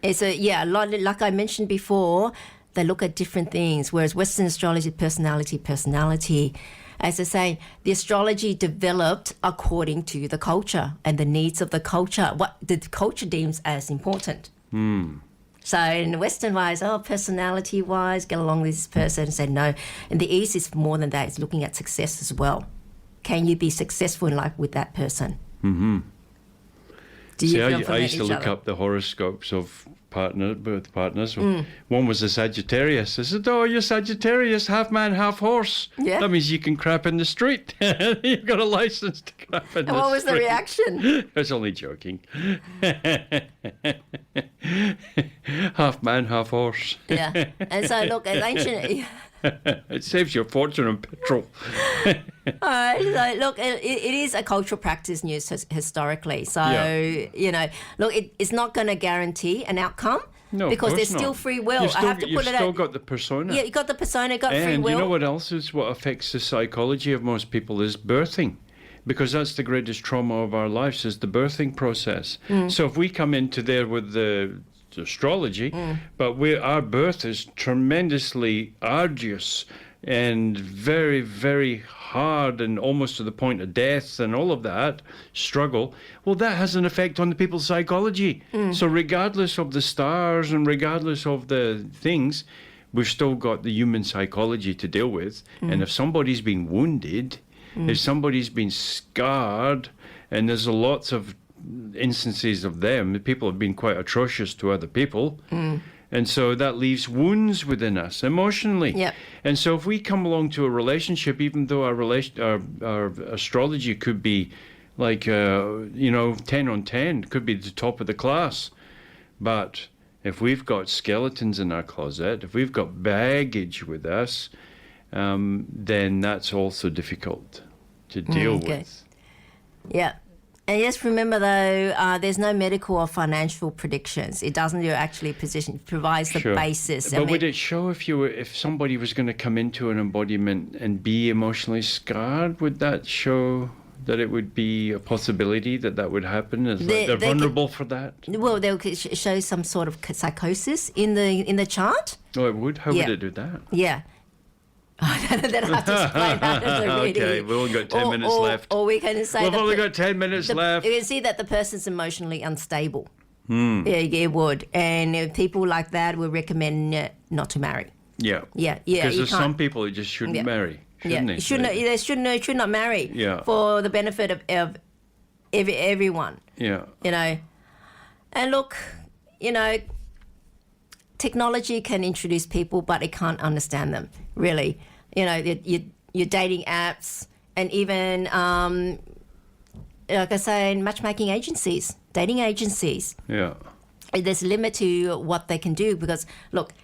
It's a lot like I mentioned before. They look at different things, whereas Western astrology, personality. As I say, the astrology developed according to the culture and the needs of the culture, what the culture deems as important. So in Western-wise, personality-wise, get along with this person, said no. In the East, it's more than that. It's looking at success as well. Can you be successful in life with that person? Do you See, I compliment used to each look other? up the horoscopes of both partners. One was a Sagittarius. I said, "Oh, you're Sagittarius, half man, half horse. Yeah. That means you can crap in the street. You've got a license to crap in And the what was the street." reaction? I was only joking. Half man, half horse. Yeah. And so, look, as ancient... It saves you a fortune on petrol. All right, so look, it is a cultural practice used historically. So, Yeah. Look, it's not going to guarantee an outcome No, because of there's course still not. free will. You've I have to you've put it still out. got the persona. Yeah, you got the persona, got free And will. you know what else is what affects the psychology of most people is birthing. Because that's the greatest trauma of our lives is the birthing process. So if we come into there with the astrology, but our birth is tremendously arduous and very, very hard and almost to the point of death and all of that struggle, well, that has an effect on the people's psychology. So regardless of the stars and regardless of the things, we've still got the human psychology to deal with. And if somebody's been wounded, if somebody's been scarred, and there's lots of instances of them, people have been quite atrocious to other people. And so that leaves wounds within us emotionally. Yep. And so if we come along to a relationship, even though our astrology could be like, 10 on 10, could be the top of the class. But if we've got skeletons in our closet, if we've got baggage with us, then that's also difficult to deal with. Yeah. And just remember, though, there's no medical or financial predictions. It doesn't actually provides the basis. But would it show if somebody was going to come into an embodiment and be emotionally scarred? Would that show that it would be a possibility that would happen? Is they're vulnerable for that? Well, they'll show some sort of psychosis in the chart. Oh, it would? How would it do that? Yeah. Then I have to explain that as a reading. Okay, we've only got 10 minutes left. Or we can say We've only got 10 minutes left. You can see that the person's emotionally unstable. Yeah, it would. And people like that would recommend not to marry. Yeah. Yeah. Because there's some people who just shouldn't marry, shouldn't they? Should not marry for the benefit of everyone. Yeah. And look, technology can introduce people, but it can't understand them, really. Your dating apps and even, like I say, matchmaking agencies, dating agencies. Yeah. There's a limit to what they can do because, look,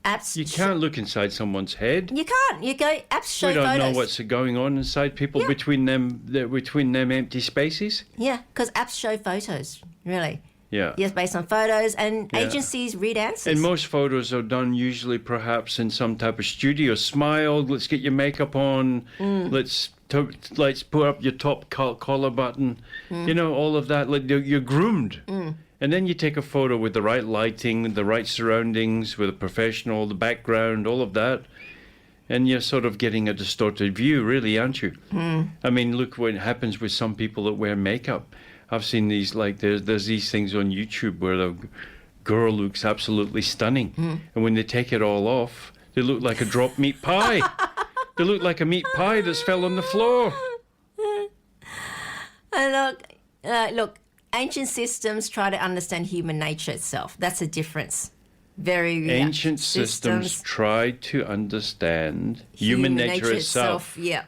apps... You can't look inside someone's head. You can't. Apps show photos. We don't photos. know what's going on inside people between them empty spaces. Yeah, because apps show photos, really. Yeah. Yes, based on photos, and agencies read answers. And most photos are done usually perhaps in some type of studio. Smile, let's get your makeup on, let's put up your top collar button, all of that. You're groomed. And then you take a photo with the right lighting, the right surroundings, with a professional, the background, all of that. And you're sort of getting a distorted view, really, aren't you? I mean, look what happens with some people that wear makeup. I've seen these, there's these things on YouTube where the girl looks absolutely stunning. And when they take it all off, they look like a dropped meat pie. They look like a meat pie that's fell on the floor. And look, ancient systems try to understand human nature itself. That's a difference. Ancient systems try to understand human nature itself. Yeah.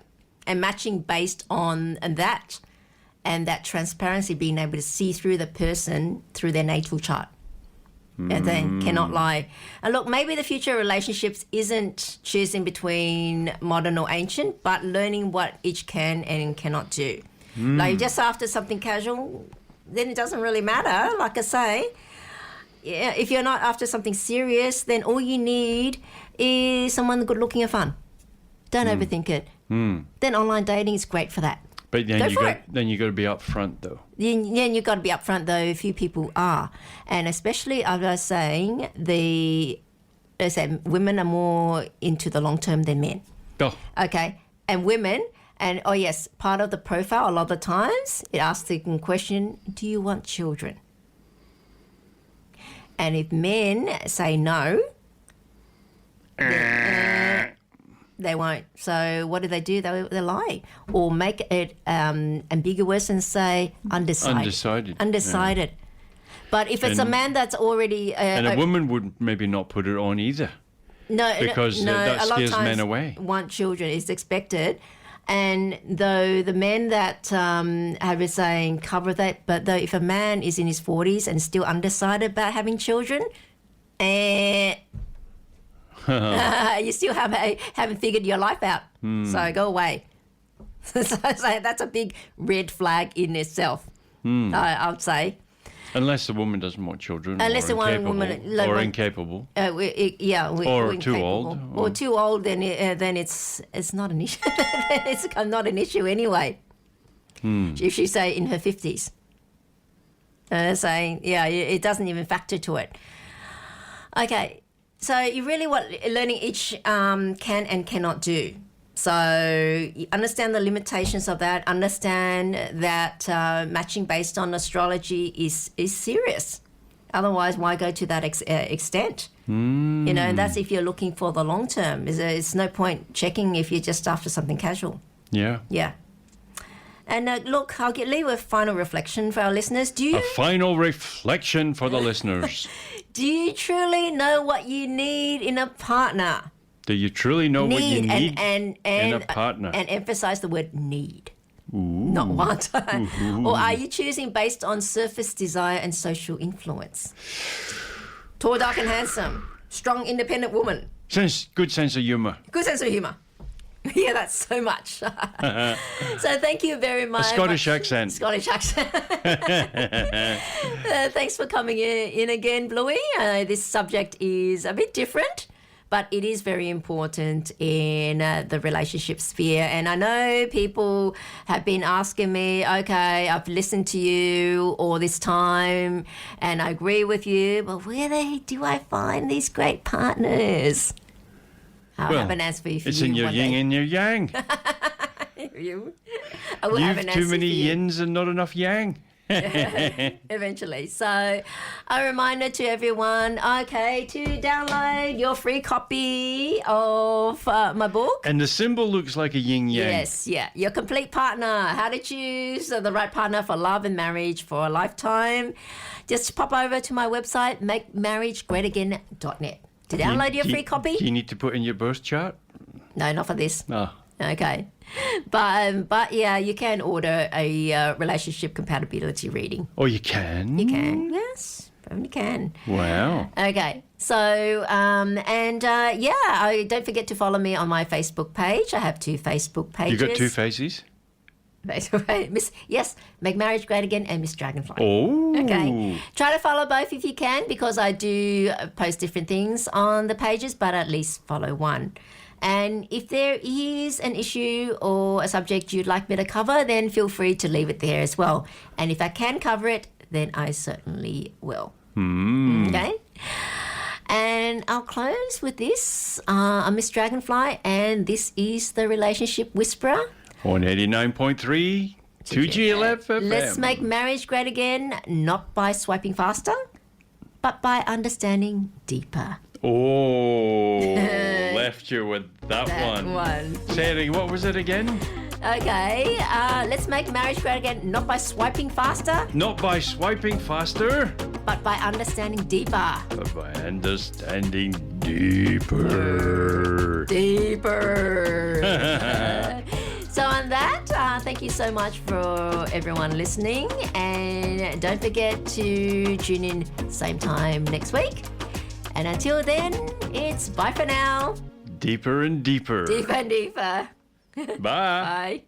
And matching based on that. And that transparency, being able to see through the person through their natal chart. And they cannot lie. And look, maybe the future of relationships isn't choosing between modern or ancient, but learning what each can and cannot do. Like just after something casual, then it doesn't really matter. Like I say, if you're not after something serious, then all you need is someone good looking and fun. Don't overthink it. Then online dating is great for that. But then you got to be upfront, though. Yeah, you've got to be upfront, though. Few people are, and especially I was saying women are more into the long term than men. Oh. Okay, and women, and part of the profile a lot of the times it asks the question: do you want children? And if men say no, They won't. So what do? They lie or make it ambiguous and say undecided. Undecided. But if it's a man that's already... and a woman would maybe not put it on either. No, because no, that a lot of scares times men away. Want children is expected. And though the men that have been saying cover that, but though if a man is in his 40s and still undecided about having children, you still haven't figured your life out. So go away. So that's a big red flag in itself, I would say. Unless the woman doesn't want children, Unless the incapable, or incapable, or too old, or too old, then it's not an issue. It's not an issue anyway. If she's say in her 50s, saying it doesn't even factor to it. Okay, so you really want learning each can and cannot do. So you understand the limitations of that. Understand that matching based on astrology is serious. Otherwise, why go to that extent? You know, and that's if you're looking for the long term. It's no point checking if you're just after something casual. Yeah. Yeah. And look, I'll leave a final reflection for our listeners. A final reflection for the listeners. Do you truly know what you need in a partner? Do you truly know what you need in a partner? And emphasize the word need, Ooh. not want. Or are you choosing based on surface desire and social influence? Tall, dark and handsome. Strong, independent woman. Good sense of humour. Good sense of humour. Yeah, that's so much. So thank you very much. Scottish accent. Scottish accent. Thanks for coming in again, Bluey. This subject is a bit different, but it is very important in the relationship sphere. And I know people have been asking me, okay, I've listened to you all this time and I agree with you, but where do I find these great partners? I'll have an answer for you. It's in your yin and your yang. You've too many yins and not enough yang. Eventually. So a reminder to everyone, okay, to download your free copy of my book. And the symbol looks like a yin yang. Yes, yeah. Your complete partner, how to choose the right partner for love and marriage for a lifetime. Just pop over to my website, makemarriagreatagain.net to download your free copy. Do you need to put in your birth chart? No, not for this. Oh. Okay. But yeah, you can order a relationship compatibility reading. Oh, you can? You can, yes. You can. Wow. Okay. So, don't forget to follow me on my Facebook page. I have 2 Facebook pages. You got 2 faces? Yes, Make Marriage Great Again and Miss Dragonfly. Oh. Okay. Try to follow both if you can, because I do post different things on the pages, but at least follow one. And if there is an issue or a subject you'd like me to cover, then feel free to leave it there as well. And if I can cover it, then I certainly will. Okay? And I'll close with this. I'm Miss Dragonfly, and this is the Relationship Whisperer. On 89.3 2G11 FM. Let's make marriage great again, not by swiping faster, but by understanding deeper. Oh, left you with that one. Say it again. What was it again? Okay, let's make marriage great again, not by swiping faster. Not by swiping faster. But by understanding deeper. But by understanding deeper. So on that, thank you so much for everyone listening. And don't forget to tune in same time next week. And until then, it's bye for now. Deeper and deeper. Deeper and deeper. Bye. Bye.